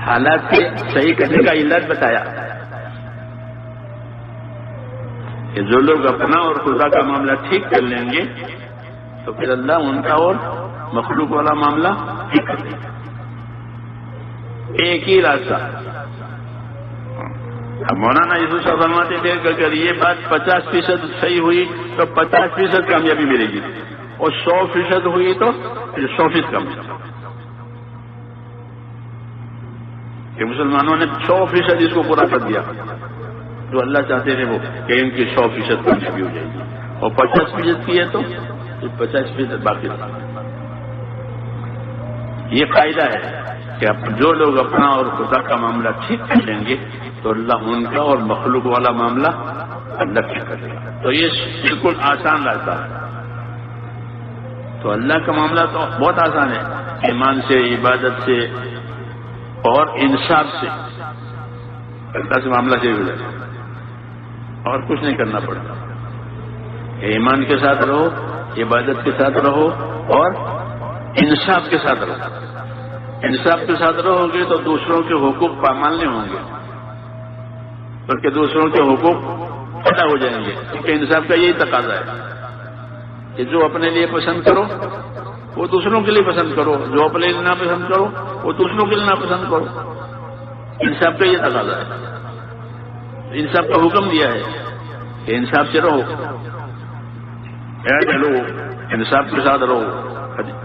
حالات کے صحیح کرنے کا علت بتایا کہ جو لوگ اپنا اور خدا کا معاملہ ٹھیک کر لیں گے تو پھر اللہ ان کا اور مخلوق والا معاملہ ٹھیک کر دیں، ایک ہی راستہ۔ اب مولانا یوسف صاحب فرماتے تھے کہ اگر یہ بات 50% صحیح ہوئی تو 50% کامیابی ملے گی، اور 100% ہوئی تو 100% کامیابی۔ کہ مسلمانوں نے 100% اس کو پورا کر دیا، جو اللہ چاہتے تھے وہ کہ ان کی 100% کامیابی ہو جائے گی، اور 50% کی ہے تو 50% باقی رہا۔ یہ فائدہ ہے کہ جو لوگ اپنا اور خدا کا معاملہ ٹھیک کر لیں گے تو اللہ ان کا اور مخلوق والا معاملہ اللہ ٹھیک کر لے گا۔ تو یہ بالکل آسان راستہ ہے۔ تو اللہ کا معاملہ تو بہت آسان ہے، ایمان سے، عبادت سے اور انصاف سے اللہ سے معاملہ سے ہو جائے، اور کچھ نہیں کرنا پڑتا۔ ایمان کے ساتھ رہو، عبادت کے ساتھ رہو، اور انصاف کے ساتھ رہو۔ انصاف کے ساتھ رہو گے تو دوسروں کے حقوق پامال نہیں ہوں گے، بلکہ دوسروں کے حقوق ادا ہو جائیں گے، کیونکہ انصاف کا یہی تقاضا ہے کہ جو اپنے لیے پسند کرو وہ دوسروں کے لیے پسند کرو، جو اپنے لیے نہ پسند کرو وہ دوسروں کے لیے نہ پسند کرو۔ انصاف کا یہ تقاضا ہے، انصاف کا حکم دیا ہے کہ انصاف سے رہو، چلو انصاف کے ساتھ رہو۔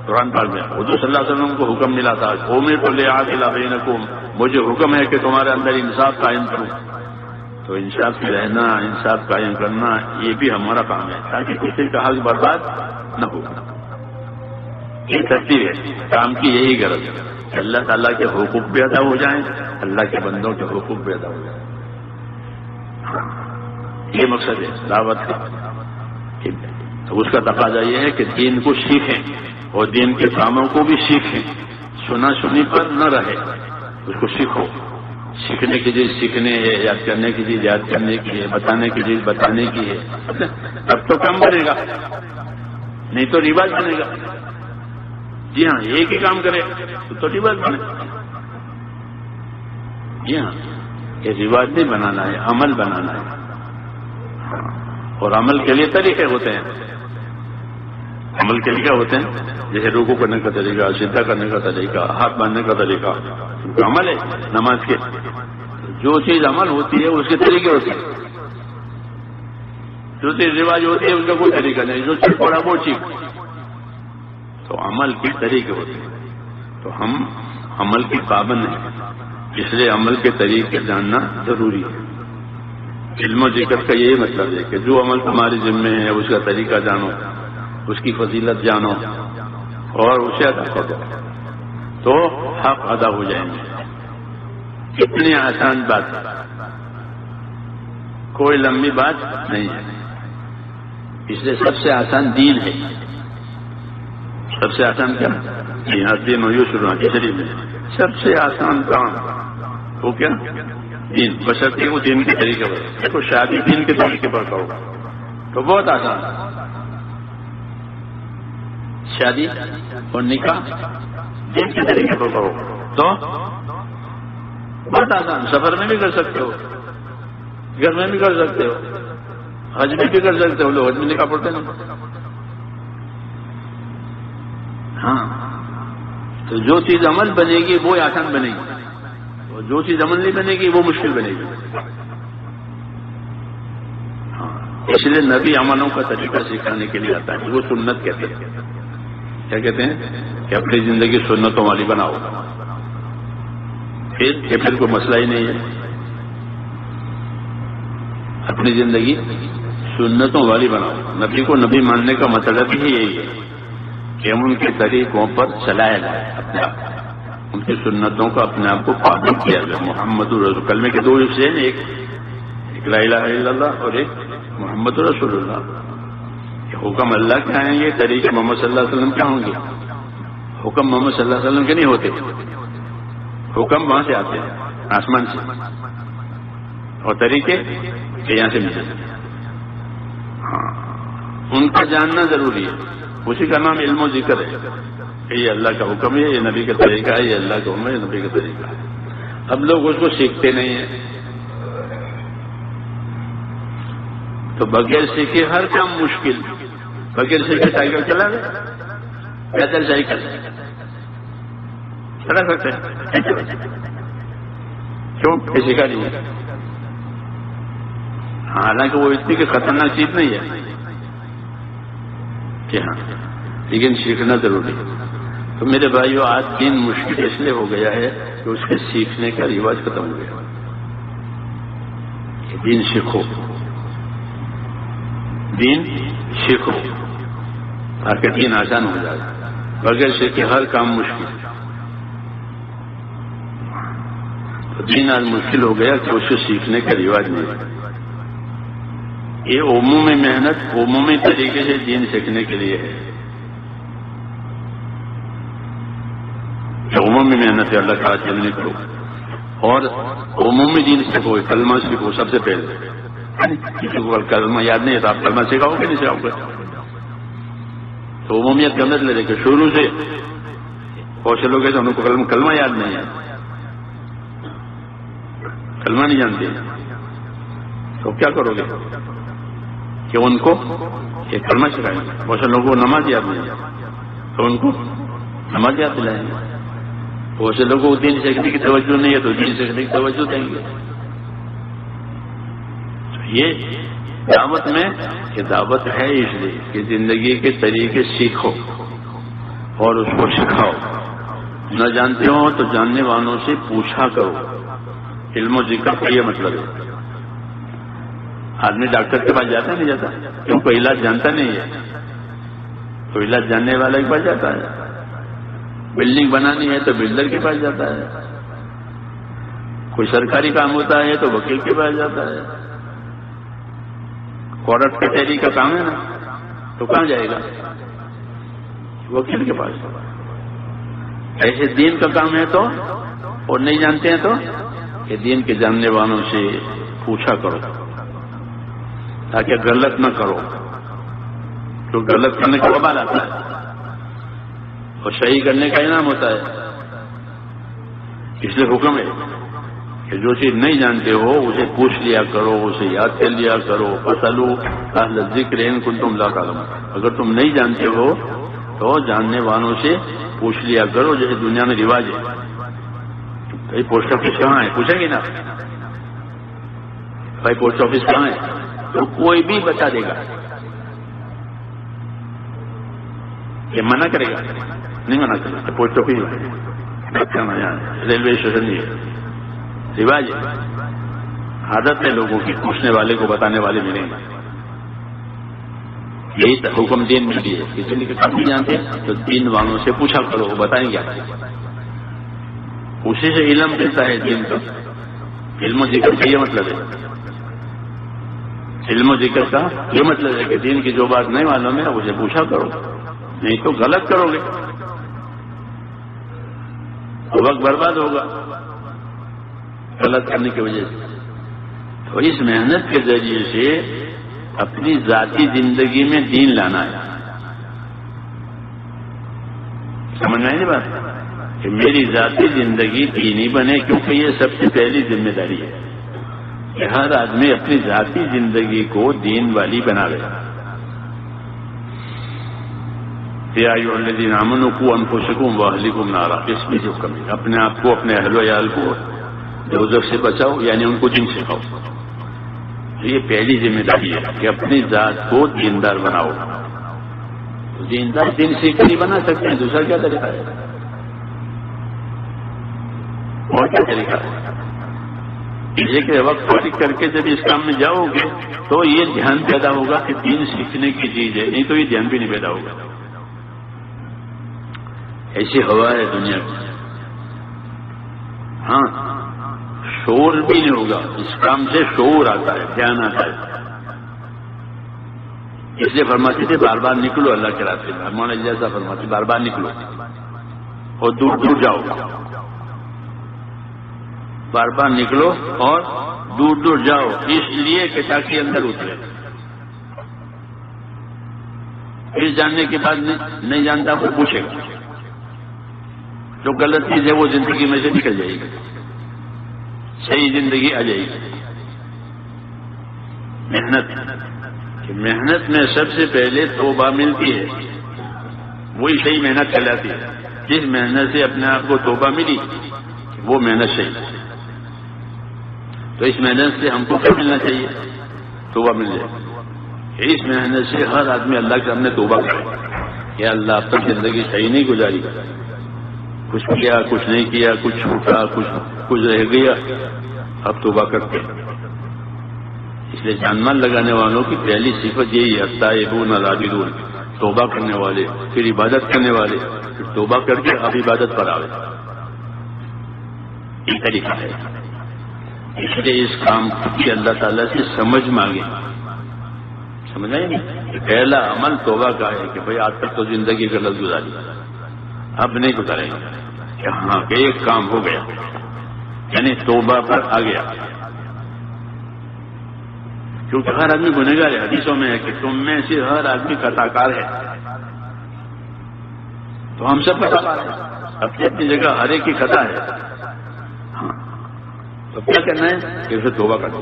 قرآن پاک میں حضور صلی اللہ علیہ وسلم کو حکم ملا تھا، امرت لأعدل بینکم، مجھے حکم ہے کہ تمہارے اندر انصاف قائم کروں۔ تو انصاف میں رہنا، انصاف قائم کرنا، یہ بھی ہمارا کام ہے تاکہ کسی کا حق برباد نہ ہو۔ یہ ترتیب ہے کام کی، یہی غرض ہے کہ اللہ تعالیٰ کے حقوق بھی ادا ہو جائیں، اللہ کے بندوں کے حقوق بھی ادا ہو جائیں۔ یہ مقصد ہے دعوت کا۔ تو اس کا تقاضا یہ ہے کہ دین کو سیکھیں اور دین کے کاموں کو بھی سیکھیں، سنا سنی پر نہ رہے، اس کو سیکھو۔ سیکھنے کی چیز سیکھنے ہے، یاد کرنے کی چیز یاد کرنے کی ہے، بتانے کی چیز بتانے کی ہے۔ اب تو کام بنے گا، نہیں تو رواج بنے گا۔ جی ہاں، ایک ہی کام کرے تو رواج بنے۔ جی ہاں، یہ رواج نہیں بنانا ہے، عمل بنانا ہے، اور عمل کے لیے طریقے ہوتے ہیں۔ عمل کے لیے کیا ہوتے ہیں؟ جیسے رکوع کرنے کا طریقہ، سجدہ کرنے کا طریقہ، ہاتھ باندھنے کا طریقہ، عمل ہے نماز کے۔ جو چیز عمل ہوتی ہے اس کے طریقے ہوتے ہیں، جو چیز رواج ہوتی ہے اس کا کوئی طریقہ نہیں، جو چیز پڑا وہ چیز۔ تو عمل کے طریقے ہوتے ہیں، تو ہم عمل کی پابند ہیں، اس لیے عمل کے طریقے جاننا ضروری ہے۔ علم و ذکر کا یہی مطلب ہے کہ جو عمل تمہارے ذمے ہے اس کا طریقہ جانو، اس کی فضیلت جانو اور اسے ادا کرو، تو حق ادا ہو جائیں گے۔ اتنی آسان بات، کوئی لمبی بات نہیں ہے، اس لیے سب سے آسان دین ہے۔ سب سے آسان کیا؟ دین و یسر حدیث میں سب سے آسان کام وہ کیا؟ دین، بشرطے وہ دین کے طریقے پر۔ دیکھو شادی دین کے طریقے پر کرو تو بہت آسان ہے، شادی اور نکاح دین کے طریقے پر کرو تو بہت آسان۔ سفر میں بھی کر سکتے ہو، گھر میں بھی کر سکتے ہو، حج میں بھی کر سکتے ہو، لوگ حج میں نکاح پڑھتے ہیں۔ ہاں، تو جو چیز عمل بنے گی وہ آسان بنے گی، اور جو چیز عمل نہیں بنے گی وہ مشکل بنے گی۔ ہاں، اس لیے نبی عملوں کا طریقہ سکھانے کے لیے آتا ہے، وہ سنت کہتے ہیں۔ کیا کہتے ہیں؟ کہ اپنی زندگی سنتوں والی بناؤ، پھر کوئی مسئلہ ہی نہیں ہے۔ اپنی زندگی سنتوں والی بناؤ۔ نبی کو نبی ماننے کا مطلب ہی یہی ہے کہ ہم ان کے طریقوں پر چلایا جائے، اپنے آپ ان کی سنتوں کا اپنے آپ کو پابند کیا جائے۔ محمد رسول، کلمے کے دو حصے ہیں، ایک لا الہ الا اللہ اور ایک محمد رسول اللہ۔ حکم اللہ کے آئیں گے، طریقے محمد صلی اللہ علیہ وسلم کیا ہوں گے؟ حکم محمد صلی اللہ علیہ وسلم کے نہیں ہوتے، حکم وہاں سے آتے ہیں آسمان سے، اور طریقے یہاں سے ملتے ہیں۔ ہاں، ان کا جاننا ضروری ہے، اسی کا نام علم و ذکر ہے کہ یہ اللہ کا حکم ہے، یہ نبی کا طریقہ ہے، یہ اللہ کا حکم ہے، یہ نبی کا طریقہ ہے۔ اب لوگ اس کو سیکھتے نہیں ہیں، تو بغیر سیکھے ہر کام مشکل۔ بغیر سیکھے سائیکل چلا گیا، پیدل سائیکل، چلا سکتے ہیں؟ کیوں کسی کا نہیں ہے؟ حالانکہ وہ اتنی کہ خطرناک چیز نہیں ہے کہ ہاں، لیکن سیکھنا ضروری ہے۔ تو میرے بھائیو، آج دین مشکل اس لیے ہو گیا ہے کہ اس کے سیکھنے کا رواج ختم ہو گیا۔ دین سیکھو، دین سیکھو تاکہ دین آسان ہو جائے، بغیر سیکھے ہر کام مشکل۔ تو دین آج مشکل ہو گیا کہ اسے سیکھنے کا رواج نہیں ہے۔ یہ عمومی محنت عمومی طریقے سے دین سیکھنے کے لیے ہے، عمومی محنت ہے، اللہ تعالیٰ چلنے کرو اور عمومی دین سیکھو، کلمہ سیکھو سب سے پہلے۔ کسی کو کلمہ یاد نہیں ہے تو آپ کلمہ سکھاؤ گے نہیں سکھاؤ گے؟ تو عمومیت کا مطلب ہے کہ شروع سے بہت سے لوگ ہیں تو ان کو کلمہ یاد نہیں ہے، کلمہ نہیں جانتے، تو کیا کرو گے کہ ان کو یہ کلمہ سکھائیں گے۔ بہت سے لوگوں کو نماز یاد نہیں ہے تو ان کو نماز یاد دلائیں گے۔ بہت سے لوگوں کو دین سیکھنے کی توجہ نہیں ہے تو دین سیکھنے کی توجہ دیں گے۔ یہ دعوت میں کہ دعوت ہے اس لیے کہ زندگی کے طریقے سیکھو اور اس کو سکھاؤ۔ نہ جانتے ہو تو جاننے والوں سے پوچھا کرو۔ علم و ذکر کا یہ مطلب ہے۔ آدمی ڈاکٹر کے پاس جاتا نہیں جاتا کیوں؟ کوئی علاج جانتا نہیں ہے تو علاج جاننے والا کے پاس جاتا ہے۔ بلڈنگ بنانی ہے تو بلڈر کے پاس جاتا ہے۔ کوئی سرکاری کام ہوتا ہے تو وکیل کے پاس جاتا ہے۔ کورٹ کچہری کا کام ہے نا تو کہاں جائے گا؟ وکیل کے پاس۔ ایسے دین کا کام ہے تو اور نہیں جانتے ہیں تو کہ دین کے جاننے والوں سے پوچھا کرو تاکہ غلط نہ کرو، تو غلط کرنے کا وبال آتا ہے اور صحیح کرنے کا انعام ہوتا ہے۔ اس لیے حکم ہے کہ جو چیز نہیں جانتے ہو اسے پوچھ لیا کرو، اسے یاد کر لیا کرو۔ فاسألوا اہل الذکر ان کنتم لا تعلمون۔ اگر تم نہیں جانتے ہو تو جاننے والوں سے پوچھ لیا کرو، جیسے دنیا میں رواج ہے۔ بھائی پوسٹ آفس کہاں ہے؟ پوچھیں گے نا بھائی پوسٹ آفس کہاں ہے؟ تو کوئی بھی بتا دے گا۔ یہ منع کرے گا؟ نہیں منع کرے گا۔ پوسٹ آفس ریلوے اسٹیشن نہیں ہے، رواج ہے، عادت ہے لوگوں کی، پوچھنے والے کو بتانے والے ملیں گے۔ یہی حکم دین میں بھی ہے کہ دین کے کام نہیں جانتے تو دین والوں سے پوچھا کرو، وہ بتائیں گے۔ اسی سے علم ملتا ہے دین کا۔ علم و ذکر کا یہ مطلب ہے، علم و ذکر کا یہ مطلب ہے کہ دین کی جو بات نہیں معلوم ہے اسے پوچھا کرو، نہیں تو غلط کرو گے، وقت برباد ہوگا غلط کرنے کی وجہ سے۔ تو اس محنت کے ذریعے سے اپنی ذاتی زندگی میں دین لانا ہے۔ سمجھ میں آئی نہیں بات کہ میری ذاتی زندگی دینی بنے، کیونکہ یہ سب سے پہلی ذمہ داری ہے کہ ہر آدمی اپنی ذاتی زندگی کو دین والی بنا لے۔ یا ایھا الذین آمنوا قوا انفسکم واہلیکم نارا، اس میں جو کمی، اپنے آپ کو اپنے اہل و عیال کو دوزخ سے بچاؤ، یعنی ان کو دین سکھاؤ۔ یہ پہلی ذمہ داری ہے کہ اپنی ذات کو دیندار بناؤ۔ دیندار دین سیکھ نہیں بنا سکتے ہیں، دوسرا کیا طریقہ ہے؟ اور کیا طریقہ ہے؟ ایک وقت فارغ کر کے جب اس کام میں جاؤ گے تو یہ دھیان پیدا ہوگا کہ دین سیکھنے کی چیز ہے، نہیں تو یہ دھیان بھی نہیں پیدا ہوگا۔ ایسی ہوا ہے دنیا کی، ہاں شعور بھی نہیں ہوگا، اس کام سے شعور آتا ہے، دھیان آتا ہے۔ اس لیے فرماتے تھے بار بار نکلو اللہ کے راستے میں، مولانا جیسا فرماتے بار بار نکلو اور دور دور جاؤ، بار بار نکلو اور دور دور جاؤ، اس لیے کہ تاکہ اندر اترے۔ پھر جاننے کے بعد نہیں جانتا وہ پوچھے گا، جو غلط چیز ہے وہ زندگی میں سے نکل جائے گی، صحیح زندگی آ جائے گی۔ محنت میں سب سے پہلے توبہ ملتی ہے، وہی صحیح محنت کہلاتی ہے۔ جس محنت سے اپنے آپ کو توبہ ملی وہ محنت صحیح. تو اس محنت سے ہم کو کیا ملنا چاہیے؟ توبہ مل جائے. اس محنت سے ہر آدمی اللہ کے سامنے توبہ کرے کہ اللہ اب تک زندگی صحیح نہیں گزاری، کچھ کیا کچھ نہیں کیا، کچھ چھوٹا کچھ رہ گیا، اب توبہ کرتے. اس لیے جان مال لگانے والوں کی پہلی صفت یہی ہے التائبون العابدون، توبہ کرنے والے، پھر عبادت کرنے والے، پھر توبہ کر کے اب عبادت پر آوے. یہ طریقہ ہے. اس لیے اس کام کی اللہ تعالیٰ سے سمجھ مانگے. سمجھ آئے نہیں؟ پہلا عمل توبہ کا ہے کہ بھائی آج تک تو زندگی غلط گزاری، اب نہیں گزاریں گے. کہ ہاں کہ ایک کام ہو گیا، یعنی توبہ پر آ گیا. کیونکہ ہر آدمی گنہگار ہے. حدیثوں میں ہے کہ تم میں سے ہر آدمی خطاکار ہے. تو ہم سب خطاکار ہیں، اپنی اپنی جگہ ہر ایک کی خطا ہے. ہاں تو کیا کرنا ہے کہ اسے توبہ کرنا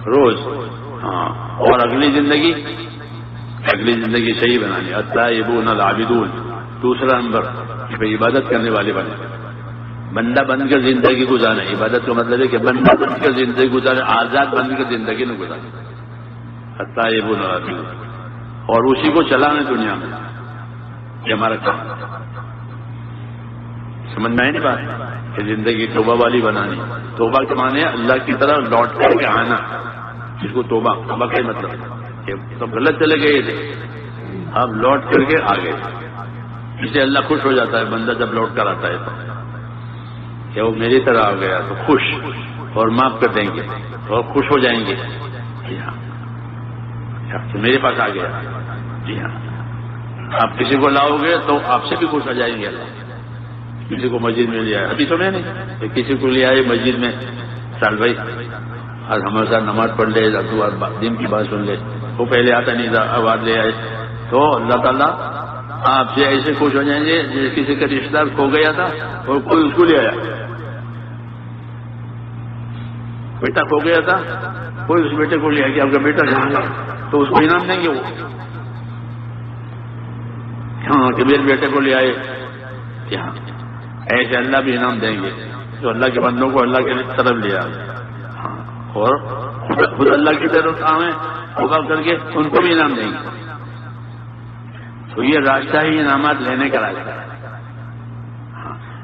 روز. ہاں اور اگلی زندگی صحیح بنانی. التائبون العابدون. دوسرا نمبر کہ بھائی عبادت کرنے والے بنے، بندہ بن کر زندگی گزارے. عبادت کا مطلب ہے کہ بندہ بن کر زندگی گزارے، آزاد بن کر زندگی نہ گزارے. التائبون العابدون. اور اسی کو چلانا دنیا میں، یہ ہمارا کام. سمجھ میں آئی نہیں بات کہ زندگی توبہ والی بنانی. توبہ کے معنی اللہ کی طرف لوٹ کر کے آنا، جس کو توبہ کا مطلب کہ سب غلط چلے گئے تھے، اب لوٹ کر کے آ گئے. اس سے اللہ خوش ہو جاتا ہے بندہ جب لوٹ کر آتا ہے تو کہ وہ میری طرح آ گیا تو خوش، اور معاف کر دیں گے اور خوش ہو جائیں گے. جی ہاں میرے پاس آ گیا. جی ہاں آپ کسی کو لاؤ گے تو آپ سے بھی خوش ہو جائیں گے. اللہ کسی کو مسجد میں لے آئے، ابھی تو میں نہیں، کسی کو لے آئے مسجد میں، سال بھائی آج ہمارے ساتھ نماز پڑھ لے، دن کی بات سن لے. وہ پہلے آتا نہیں تھا، اب آج لے آئے تو اللہ تعالیٰ آپ سے ایسے خوش ہو جائیں گے جیسے کسی کا رشتہ دار کھو گیا تھا اور کوئی اس کو لے آیا. بیٹا کھو گیا تھا، کوئی اس بیٹے کو لے آیا کہ آپ کا بیٹا جہاں گیا تو اس کو انعام دیں گے. وہ ہاں کہ میرے بیٹے کو لے آئے، ہاں ایسے اللہ بھی انعام دیں گے. جو اللہ کے بندوں کو اللہ کے طرف لے آئے اور خود اللہ کی طرف آئیں توبہ کر کے ان کو بھی انعام دیں گے. تو یہ راستہ ہی انعامات لینے کا راستہ ہے.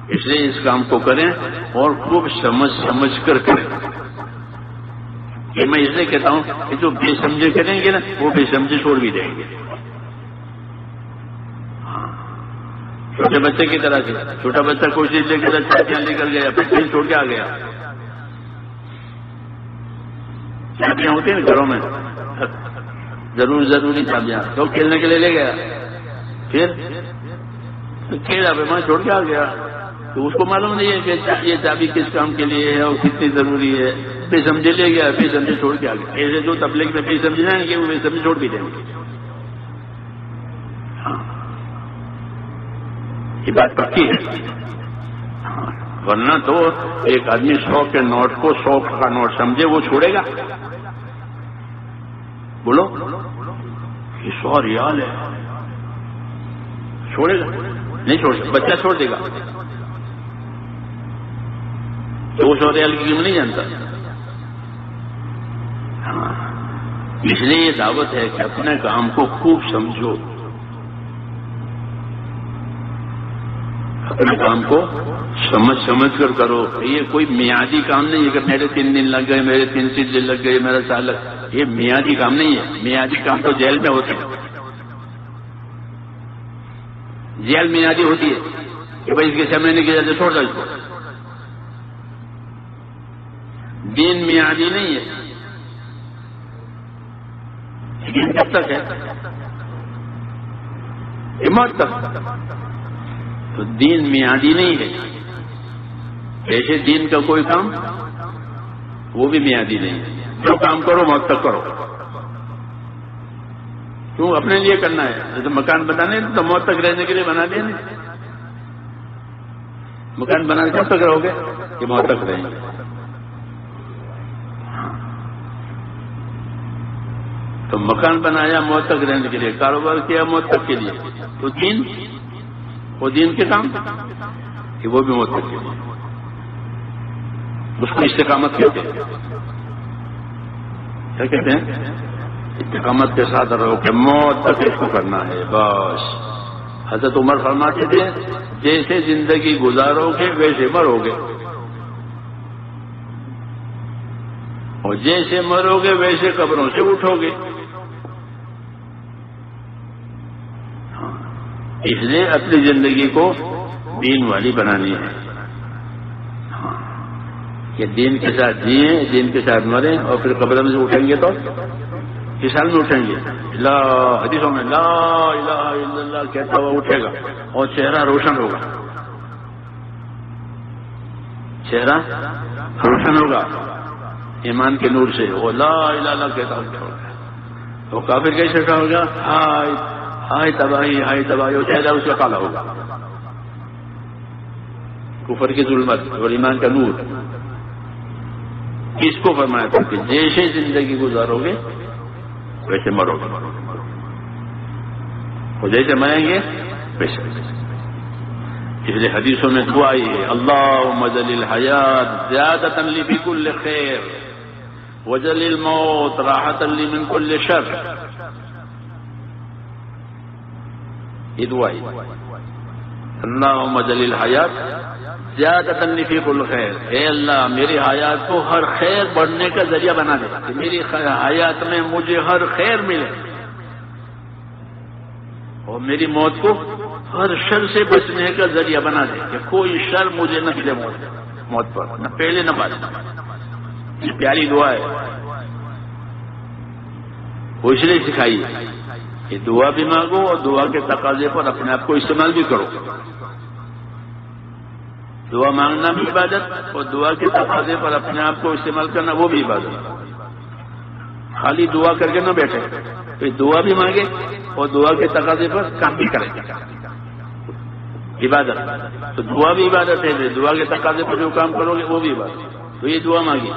اس لیے اس کام کو کریں اور خوب سمجھ کر کریں. یہ میں اس لیے کہتا ہوں کہ جو بے سمجھے کریں گے نا وہ بے سمجھے چھوڑ بھی دیں گے. چھوٹے بچے کی طرح سے چھوٹا بچہ کوئی چیز لے کے چابیاں لے کر گیا، پھر چھوڑ کے آ گیا. چابیاں ہوتی ہیں گھروں میں ضروری چابیاں، تو کھیلنے کے لیے لے گیا، پھر کھیلا وہاں چھوڑ کے آ گیا. تو اس کو معلوم نہیں ہے کہ یہ چابی کس کام کے لیے ہے اور کتنی ضروری ہے. بے سمجھے لے گیا، بے سمجھے چھوڑ کے آ گیا. ایسے جو تبلیغ میں بے سمجھ جائیں گے وہ بے سمجھے چھوڑ بھی دیں گے. ہاں یہ بات پکی ہے. ورنہ تو ایک آدمی 100 کے نوٹ کو 100 کا نوٹ سمجھے وہ چھوڑے گا؟ بولو یہ 100 ریال ہے، چھوڑے گا؟ نہیں چھوڑے گا. بچہ چھوڑ دے گا. 200 ریال کی قیمت نہیں جانتا. ہاں اس لیے یہ دعوت ہے کہ اپنے کام کو خوب سمجھو، اپنے کام کو سمجھ کر کرو. یہ کوئی میعادی کام نہیں ہے کہ میرے 3 دن لگ گئے، میرے 3 دن لگ گئے، میرا سال لگ. یہ میعادی کام نہیں ہے. میعادی کام تو جیل میں ہوتے ہیں. جیل میعادی ہوتی ہے کہ بھائی اس کے 6 مہینے کی جیل سے چھوڑ دو اس کو. دین میعادی نہیں ہے. دین کب تک ہے؟ موت تک. تو دین میعادی نہیں ہے. ایسے دین کا کوئی کام وہ بھی میعادی نہیں ہے. جو کام کرو موت تک کرو. کیوں اپنے لیے کرنا ہے؟ جیسے مکان بنانے تو موت تک رہنے کے لیے بنا دیا نہیں. مکان بنانے کب تک رہو گے کہ موت تک رہیں گے. تو مکان بنایا موت تک رہنے کے لیے، کاروبار کیا موت تک کے لیے. تو دین وہ دین کے کام کہ وہ بھی موت تک کے، اس کو استقامت کہتے ہیں. کیا کہتے ہیں؟ استقامت کے ساتھ رہو کہ موت تک اس کو کرنا ہے بس. حضرت عمر فرماتے تھے جیسے زندگی گزارو گے ویسے مرو گے، اور جیسے مرو گے ویسے قبروں سے اٹھو گے. اس لیے اپنی زندگی کو دین والی بنانی ہے کہ دین کے ساتھ جئیں، دین کے ساتھ مریں، اور پھر قبر میں سے اٹھیں گے تو کس حال میں اٹھیں گے؟ حدیثوں میں لا الہ الا اللہ کہتا ہوا اٹھے گا اور چہرہ روشن ہوگا، چہرہ روشن ہوگا ایمان کے نور سے. وہ لا الہ الا اللہ کہتا ہوگا تو کافر کیسے کہا ہوگا؟ ہائے ہائے تباہی، ہائے تباہی، اور چہرہ اس کا کالا ہوگا. کفر کی ظلمت اور ایمان کا نور. اس کو فرمایا تھا کہ جیسے زندگی گزارو گے ویسے مرو گے، اور جیسے مریں گے ویسے. اس لیے حدیثوں میں دعا ہے اللہم اجعل الحیات زیادۃ لی فی کل خیر واجعل الموت راحۃ لی من کل شر. یہ دعا ہے اللہم اجعل الحیات زیادۃ لی فی کل خیر. اے اللہ میری حیات کو ہر خیر بڑھنے کا ذریعہ بنا دے کہ میری حیات میں مجھے ہر خیر ملے، اور میری موت کو ہر شر سے بچنے کا ذریعہ بنا دے کہ کوئی شر مجھے نہ ملے موت پر، نہ پہلے نہ بعد. یہ پیاری دعا ہے، وہ اس لیے سکھائی کہ دعا بھی مانگو اور دعا کے تقاضے پر اپنے آپ کو استعمال بھی کرو. دعا مانگنا بھی عبادت اور دعا کے تقاضے پر اپنے آپ کو استعمال کرنا وہ بھی عبادت. خالی دعا کر کے نہ بیٹھے، پھر دعا بھی مانگے اور دعا کے تقاضے پر کام بھی کریں. عبادت تو دعا بھی عبادت ہے، دعا کے تقاضے پر جو کام کرو گے وہ بھی عبادت. تو یہ دعا مانگی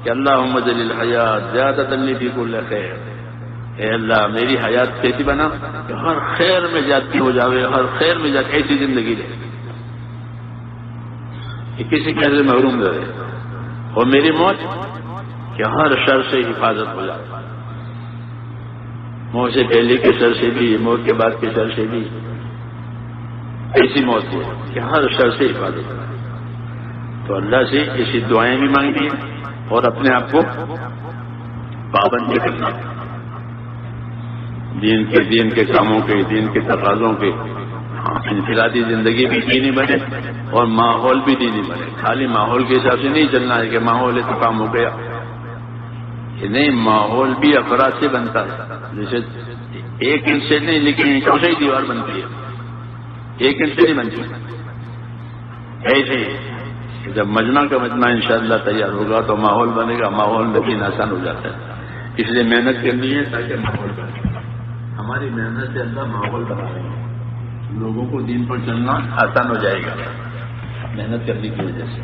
کہ اللہم اجعل الحیات زیادۃ لی فی کل خیر. اے اللہ میری حیات کیسی بنا کہ ہر خیر میں زیادتی ہو جاوے، ہر خیر میں زیادتی ایسی زندگی دے کہ کسی خیر سے محروم رہے، اور میری موت کہ ہر شر سے حفاظت ہو جائے. موت سے پہلے کے شر سے بھی، موت کے بعد کے شر سے بھی، ایسی موت ہو کہ ہر شر سے حفاظت ہو. تو اللہ سے ایسی دعائیں بھی مانگی ہیں اور اپنے آپ کو پابند بھی کرنا، دین کے کاموں کے، دین کے تقاضوں کے. انفرادی زندگی بھی دینی بنے اور ماحول بھی دینی بنے. خالی ماحول کے حساب سے نہیں چلنا ہے کہ ماحول ہے تو کام ہو گیا. کہ نہیں، ماحول بھی افراد سے بنتا ہے. جیسے ایک انچ سے نہیں لیکن چوسے ہی دیوار بنتی ہے، ایک انچ سے نہیں بنتی. ایسے جب مجمع کا مجمع انشاءاللہ تیار ہوگا تو ماحول بنے گا، ماحول میں بھی آسان ہو جاتا ہے. اس لیے محنت کرنی ہے تاکہ ماحول بنے. ہماری محنت سے اللہ ماحول بنا رہے ہیں، لوگوں کو دین پر چلنا آسان ہو جائے گا محنت کرنے کی وجہ سے.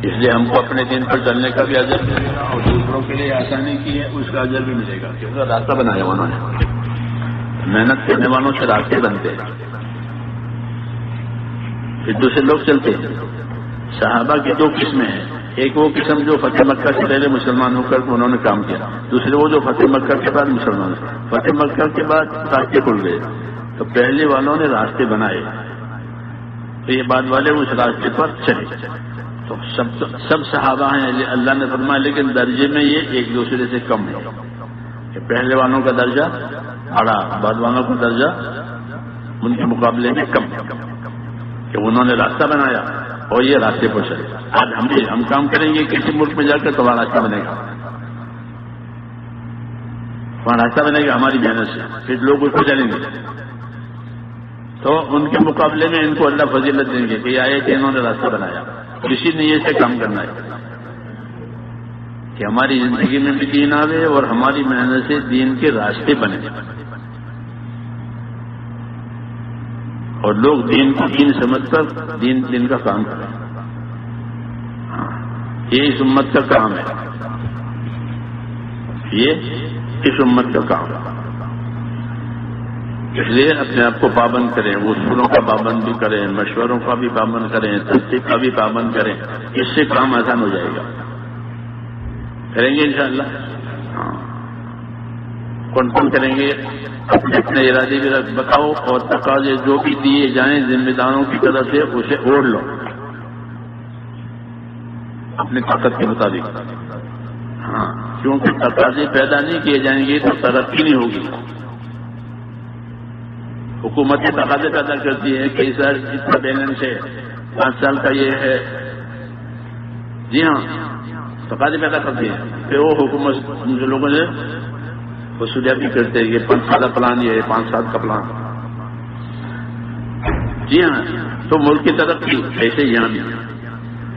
اس لیے ہم کو اپنے دین پر چلنے کا بھی اجر ملے گا، اور دوسروں کے لیے آسانی کی ہے اس کا اجر بھی ملے گا، کیونکہ راستہ بنایا انہوں نے. محنت کرنے والوں سے راستے بنتے ہیں، پھر دوسرے لوگ چلتے ہیں. صحابہ کی دو قسمیں ہیں، ایک وہ قسم جو فتح مکہ سے پہلے مسلمان ہو کر انہوں نے کام کیا، دوسرے وہ جو فتح مکہ کے بعد مسلمان. فتح مکہ کے بعد راستے کھل گئے تو پہلے والوں نے راستے بنائے، تو یہ بعد والے اس راستے پر چلے. تو سب صحابہ ہیں، اللہ نے فرمایا، لیکن درجے میں یہ ایک دوسرے سے کم ہے کہ پہلے والوں کا درجہ بڑا، بعد والوں کا درجہ ان کے مقابلے میں کم کہ انہوں نے راستہ بنایا اور یہ راستے پر چلے. آج ہم کام کریں گے کسی ملک میں جا کر تو وہاں راستہ بنے گا، وہاں راستہ بنے گا ہماری محنت سے، پھر لوگ اس کو چلیں گے. تو ان کے مقابلے میں ان کو اللہ فضیلت دیں گے کہ آئے کہ انہوں نے راستہ بنایا. اسی نیت سے کام کرنا ہے کہ ہماری زندگی میں بھی دین آوے اور ہماری محنت سے دین کے راستے بنے، اور لوگ دین کو دین سمجھ کر دین کا کام کریں. یہ اس امت کا کام ہے، یہ اس امت کا کام ہے. اس لیے اپنے آپ کو پابند کریں، اصولوں کا پابند بھی کریں، مشوروں کا بھی پابند کریں، تحقیق کا بھی پابند کریں، اس سے کام آسان ہو جائے گا۔ کریں گے انشاءاللہ؟ ہاں، کون کریں گے؟ اپنے ارادے بھی بتاؤ، اور تقاضے جو بھی دیے جائیں ذمہ داروں کی طرف سے اسے اوڑھ لو اپنی طاقت کے مطابق۔ ہاں، کیونکہ تقاضے پیدا نہیں کیے جائیں گے تو ترقی نہیں ہوگی۔ حکومت تقاضے پیدا کرتی ہے کہ سر اتنا بیلنس ہے، 5 سال کا یہ ہے، جی ہاں تقاضے پیدا کرتی ہے، پھر وہ حکومت جو لوگوں نے وصولیات بھی کرتے ہیں، یہ 5 سال کا پلان، یہ 5 سال کا پلان، جی ہاں۔ تو ملک کی ترقی ایسے یہاں بھی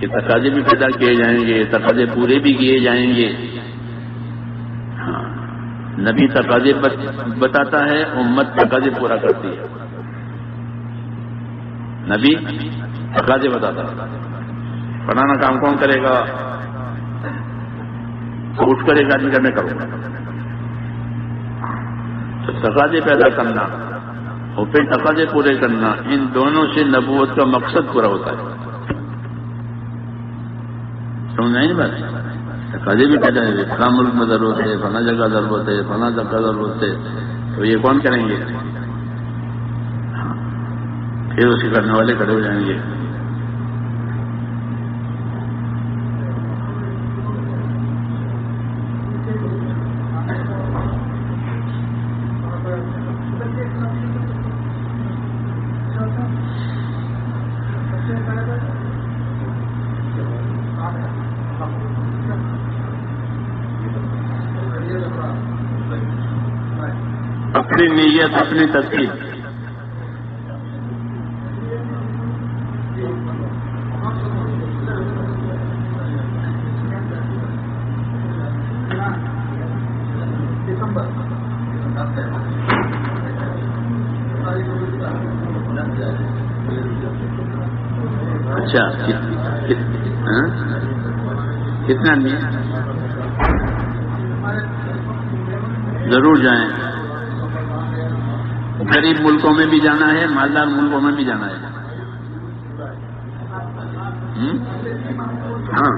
کہ تقاضے بھی پیدا کیے جائیں گے، تقاضے پورے بھی کیے جائیں گے۔ ہاں، نبی تقاضے بتاتا ہے، امت تقاضے پورا کرتی ہے۔ نبی تقاضے بتاتا ہے، فلانا کام کون کرے گا؟ تو اٹھ کر ایک آدمی کا میں کروں گا۔ تو تقاضے پیدا کرنا اور پھر تقاضے پورے کرنا، ان دونوں سے نبوت کا مقصد پورا ہوتا ہے۔ سمجھ نہیں بات؟ تقاضے بھی پیدا ہے، فلاں ملک میں ضرورت ہے، فلاں جگہ ضرورت ہے، فلاں جگہ ضرورت ہے، تو یہ کون کریں گے؟ پھر اس کے کرنے والے کھڑے ہو جائیں گے۔ اپنی نیت، اپنی ترتیب، اچھا کتنا نہیں ضرور جائیں، غریب ملکوں میں بھی جانا ہے، مالدار ملکوں میں بھی جانا ہے۔ ہاں،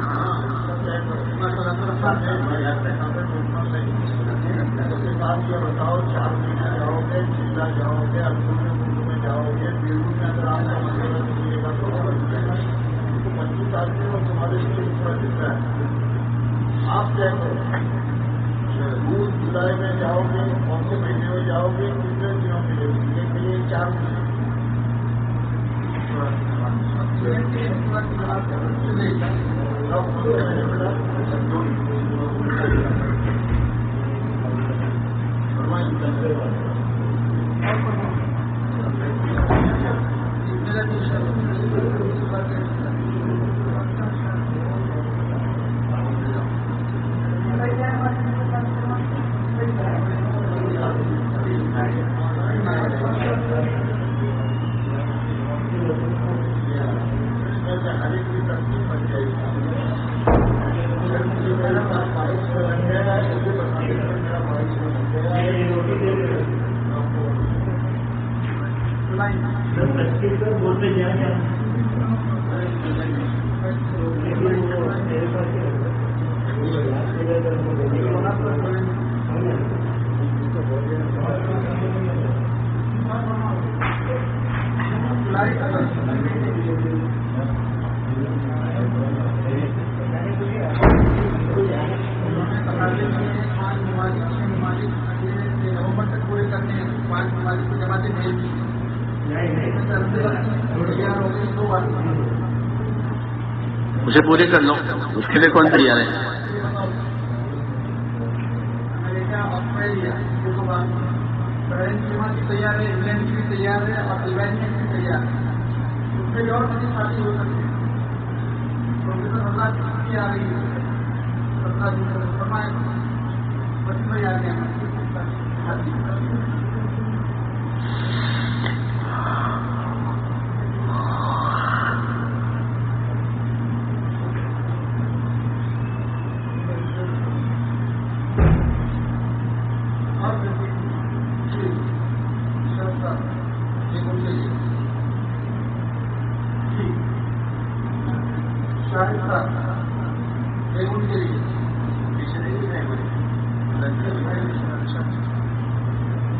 آپ کیا کریں؟ جولائی میں جاؤ گے، کون سے مہینے میں جاؤ گے، کتنے دنوں کے لیے 4 مہینے۔ اسے پورے کر لو، اس کے لیے کون تیار ہے؟ امریکہ، آسٹریلیا کی تیار ہے، انگلینڈ کی بھی تیار ہے، اور البانیا کی بھی تیار ہے۔ اس میں اور مزید شادی ہو سکتی ہے۔ پروفیسر اللہ کی چھٹی آ رہی ہے، 17 جون کو فرمائے بچوں میں آ گیا۔ آہستہ ان کے لیے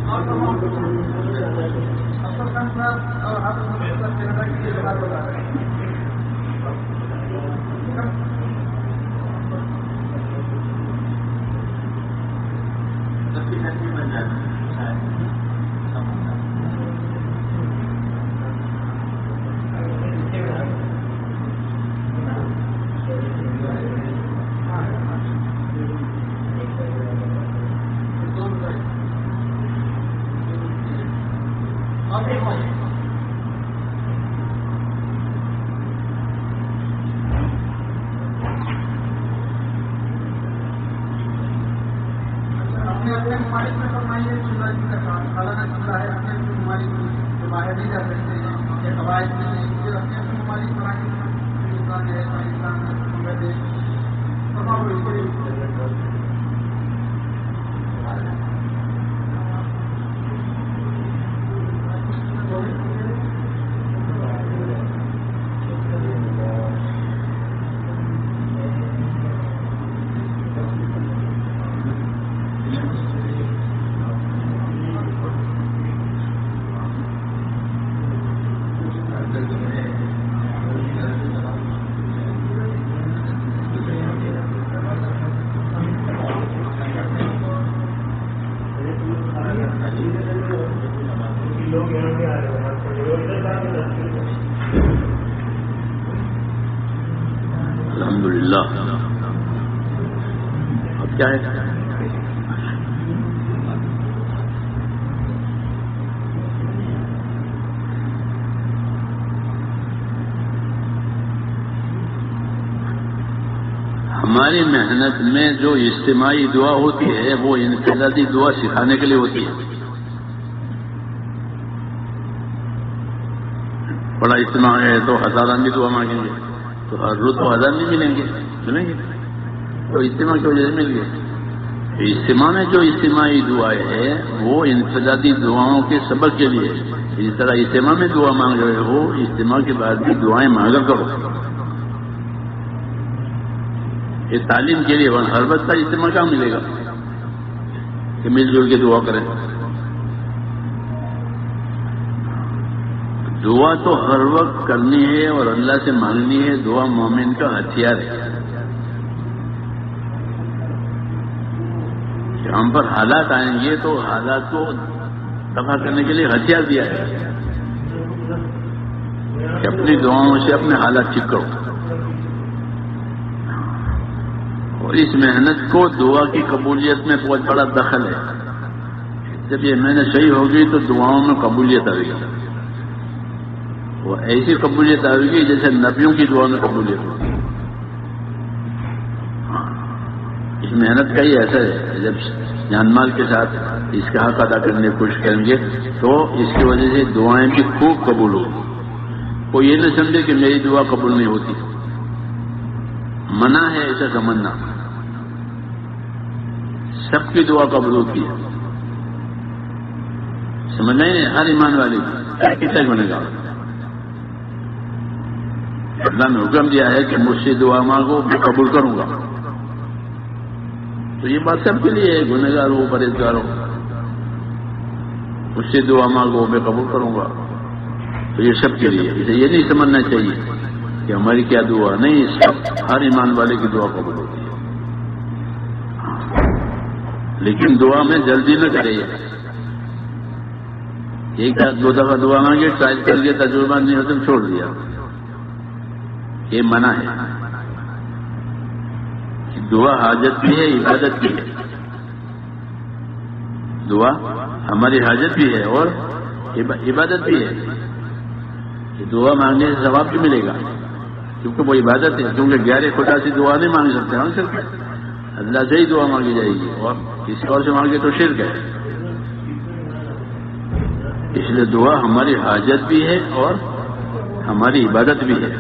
اور تمام افسر خان صاحب اور حافظ صاحب کینیڈا کے لیے بات بتا رہے ہیں. اپنے ممالک میں فرمائیے سالانہ چل رہا ہے. اپنے ممالک جو باہر نہیں جا سکتے ہیں یا قواعد میں پھر اپنے ممالک بنائیں ہندوستان ہے پاکستان ہے بنگلہ دیش تمام الحمدللہ. اب کیا ہے ہماری محنت میں جو اجتماعی دعا ہوتی ہے وہ انفرادی دعا سکھانے کے لیے ہوتی ہے. بڑا اجتماع ہے تو 1000 آدمی دعا مانگیں گے تو ہر روز تو 1000 نہیں ملیں گے تو اجتماع کی وجہ سے مل گئے. اجتماع میں جو اجتماعی دعائیں ہے وہ انفرادی دعاؤں کے سبب کے لیے. اس طرح اجتماع میں دعا مانگ رہے ہو اجتماع کے بعد بھی دعائیں مانگا کرو. یہ تعلیم کے لیے ہر وقت کا اجتماع کہاں ملے گا کہ مل جل کے دعا کریں. دعا تو ہر وقت کرنی ہے اور اللہ سے مانگنی ہے. دعا مومن کا ہتھیار ہے. کہ ہم پر حالات آئیں گے تو حالات کو دفع کرنے کے لیے ہتھیار دیا ہے کہ اپنی دعاؤں سے اپنے حالات ٹھیک کرو. اور اس محنت کو دعا کی قبولیت میں بہت بڑا دخل ہے. جب یہ محنت صحیح ہوگی تو دعاؤں میں قبولیت آئے گی. وہ ایسی قبولیت آئے گی جیسے نبیوں کی دعا میں قبولیت ہوگی. اس محنت کا ہی ایسا ہے. جب جان مال کے ساتھ اس کا حق ادا کرنے کی کوشش کریں گے تو اس کی وجہ سے دعائیں بھی خوب قبول ہوگی. کوئی یہ نہ سمجھے کہ میری دعا قبول نہیں ہوتی. منع ہے ایسا سمجھنا. سب کی دعا قبول ہوتی ہے. سمجھ نہیں ہر ایمان والی کتنا بنے گا. اللہ نے حکم دیا ہے کہ مجھ سے دعا مانگو میں قبول کروں گا. تو یہ بات سب کے لیے ہے. گنہگار ہو پرہیزگار ہو مجھ سے دعا مانگو میں قبول کروں گا. تو یہ سب کے لیے. اسے یہ نہیں سمجھنا چاہیے کہ ہماری کیا دعا نہیں. سب ہر ایمان والے کی دعا قبول ہوتی ہے. لیکن دعا میں جلدی نہ کرے. ایک دو دفعہ دعا مانگے ٹرائی کر کے تجربہ نہیں ہوتا چھوڑ دیا. یہ منع ہے. دعا حاجت بھی ہے عبادت بھی ہے. دعا ہماری حاجت بھی ہے اور عبادت بھی ہے. دعا مانگنے سے ثواب بھی ملے گا کیونکہ وہ عبادت ہے. کیونکہ غیر خدا سے دعا نہیں مانگ سکتے. مانگ سکتے اللہ سے ہی دعا مانگی جائے گی اور کسی اور سے مانگے تو شرک ہے. اس لیے دعا ہماری حاجت بھی ہے اور ہماری عبادت بھی ہے.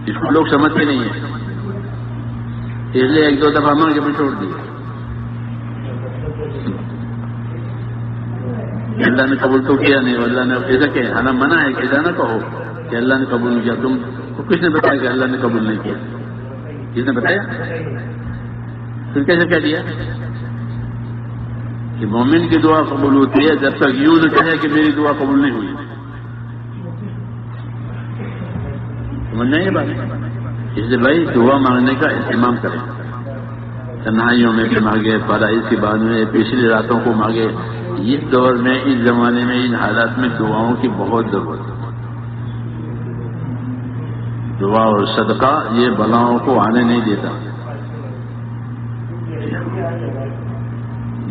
اس کو لوگ سمجھتے نہیں ہیں اس لیے ایک دو دفعہ مانگ کے بھی چھوڑ دیا. اللہ نے قبول تو کیا نہیں. اللہ نے ایسا کہ ہاں منع ہے کہ ایسا نہ کہو کہ اللہ نے قبول نہیں کیا. تم تو کس نے بتایا کہ اللہ نے قبول نہیں کیا؟ کس نے بتایا؟ پھر کیسے کہہ دیا کہ مومن کی دعا قبول ہوتی ہے جب تک یوں نہ کہے کہ میری دعا قبول نہیں ہوئی؟ سمجھ نہیں بات؟ اس لیے بھائی دعا مانگنے کا اہتمام کریں، تنہائیوں میں بھی مانگے، فرائض کے بعد میں، پچھلی راتوں کو مانگے۔ اس دور میں، اس زمانے میں، ان حالات میں دعاؤں کی بہت ضرورت ہے۔ دعا اور صدقہ یہ بلاؤں کو آنے نہیں دیتا،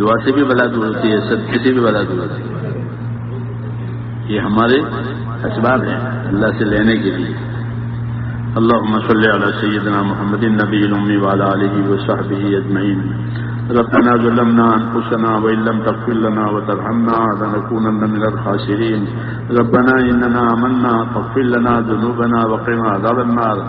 دعا سے بھی بلا دور ہوتی ہے، صدقے سے بھی بلا دور ہوتی ہے۔ یہ ہمارے اسباب ہیں اللہ سے لینے کے لیے۔ اللهم صل على سيدنا محمد النبي الأمي وعلى آله وصحبه أجمعين۔ ربنا ظلمنا أنفسنا وإن لم تغفر لنا وترحمنا لنكونن من الخاسرين۔ ربنا إننا آمنا فاغفر لنا ذنوبنا وقنا عذاب النار۔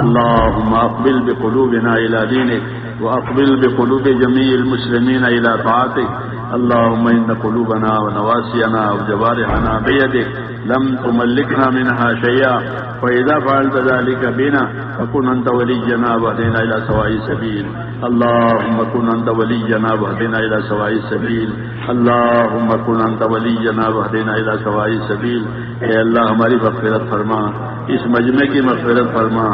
اللهم أقبل بقلوبنا إلى دينك وأقبل بقلوب جميع المسلمين إلى طاعتك۔ اللهم إن قلوبنا ونواسينا وجوارحنا بيدك لم تملكنا منها شيئا، فإذا فعلت ذلك بنا فكن أنت ولينا واهدنا إلى سواء السبيل۔ اللهم كن أنت ولينا واهدنا إلى سواء السبيل۔ اللهم كن أنت ولينا واهدنا إلى سواء السبيل۔ اے اللہ ہماری مغفرت فرما، اس مجمع کی مغفرت فرما،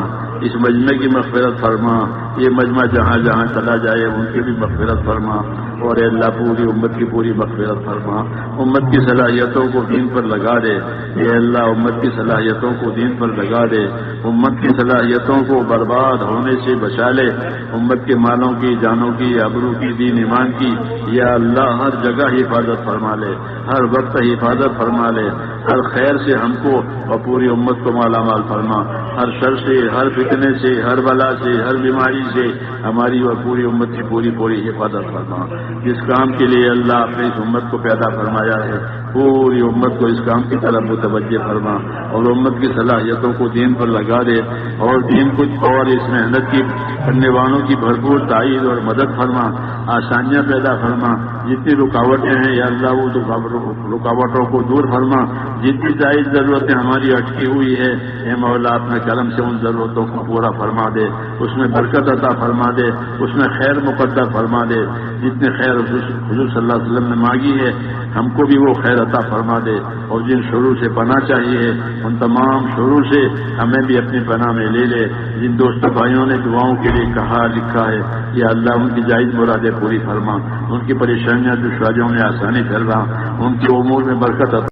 اس مجمع کی مغفرت فرما، یہ مجمع جہاں جہاں چلا جائے ان کی بھی مغفرت فرما، اور اے اللہ پوری امت کی پوری مغفرت فرما۔ امت کی صلاحیتوں کو دین پر لگا دے، اے اللہ امت کی صلاحیتوں کو دین پر لگا دے، امت کی صلاحیتوں کو برباد ہونے سے بچا لے، امت کے مالوں کی، جانوں کی، آبرو کی، دین ایمان کی یا اللہ ہر جگہ حفاظت فرما لے، ہر وقت حفاظت فرما لے، ہر خیر سے ہم کو اور پوری امت کو مالا مال فرما، ہر شر سے، ہر فتنے سے، ہر بلا سے، ہر بیماری سے ہماری اور پوری امت کی پوری پوری حفاظت فرما۔ جس کام کے لیے اللہ اپنے اس امت کو پیدا فرمایا ہے پوری امت کو اس کام کی طرف متوجہ فرما، اور امت کی صلاحیتوں کو دین پر لگا دے، اور دین کو اور اس محنت کی کرنے والوں کی بھرپور تائید اور مدد فرما، آسانیاں پیدا فرما، جتنی رکاوٹیں ہیں یا اللہ وہ رکاوٹوں کو دور فرما، جتنی جائز ضرورتیں ہماری اٹکی ہوئی ہے اے مولا اپنے کرم سے ان ضرورتوں کو پورا فرما دے، اس میں برکت عطا فرما دے، اس میں خیر مقدر فرما دے، جتنے خیر حضور صلی اللہ علیہ وسلم نے مانگی ہے ہم کو بھی وہ خیر عطا فرما دے، اور جن شرور سے پناہ چاہیے ان تمام شرور سے ہمیں بھی اپنی پناہ میں لے لے۔ جن دوستوں بھائیوں نے دعاؤں کے لیے کہا لکھا ہے یا اللہ ان کی جائز مرادیں پوری فرما، ان کی پریشانیاں دشواریوں میں آسانی فرما، ان کے امور میں برکت عطا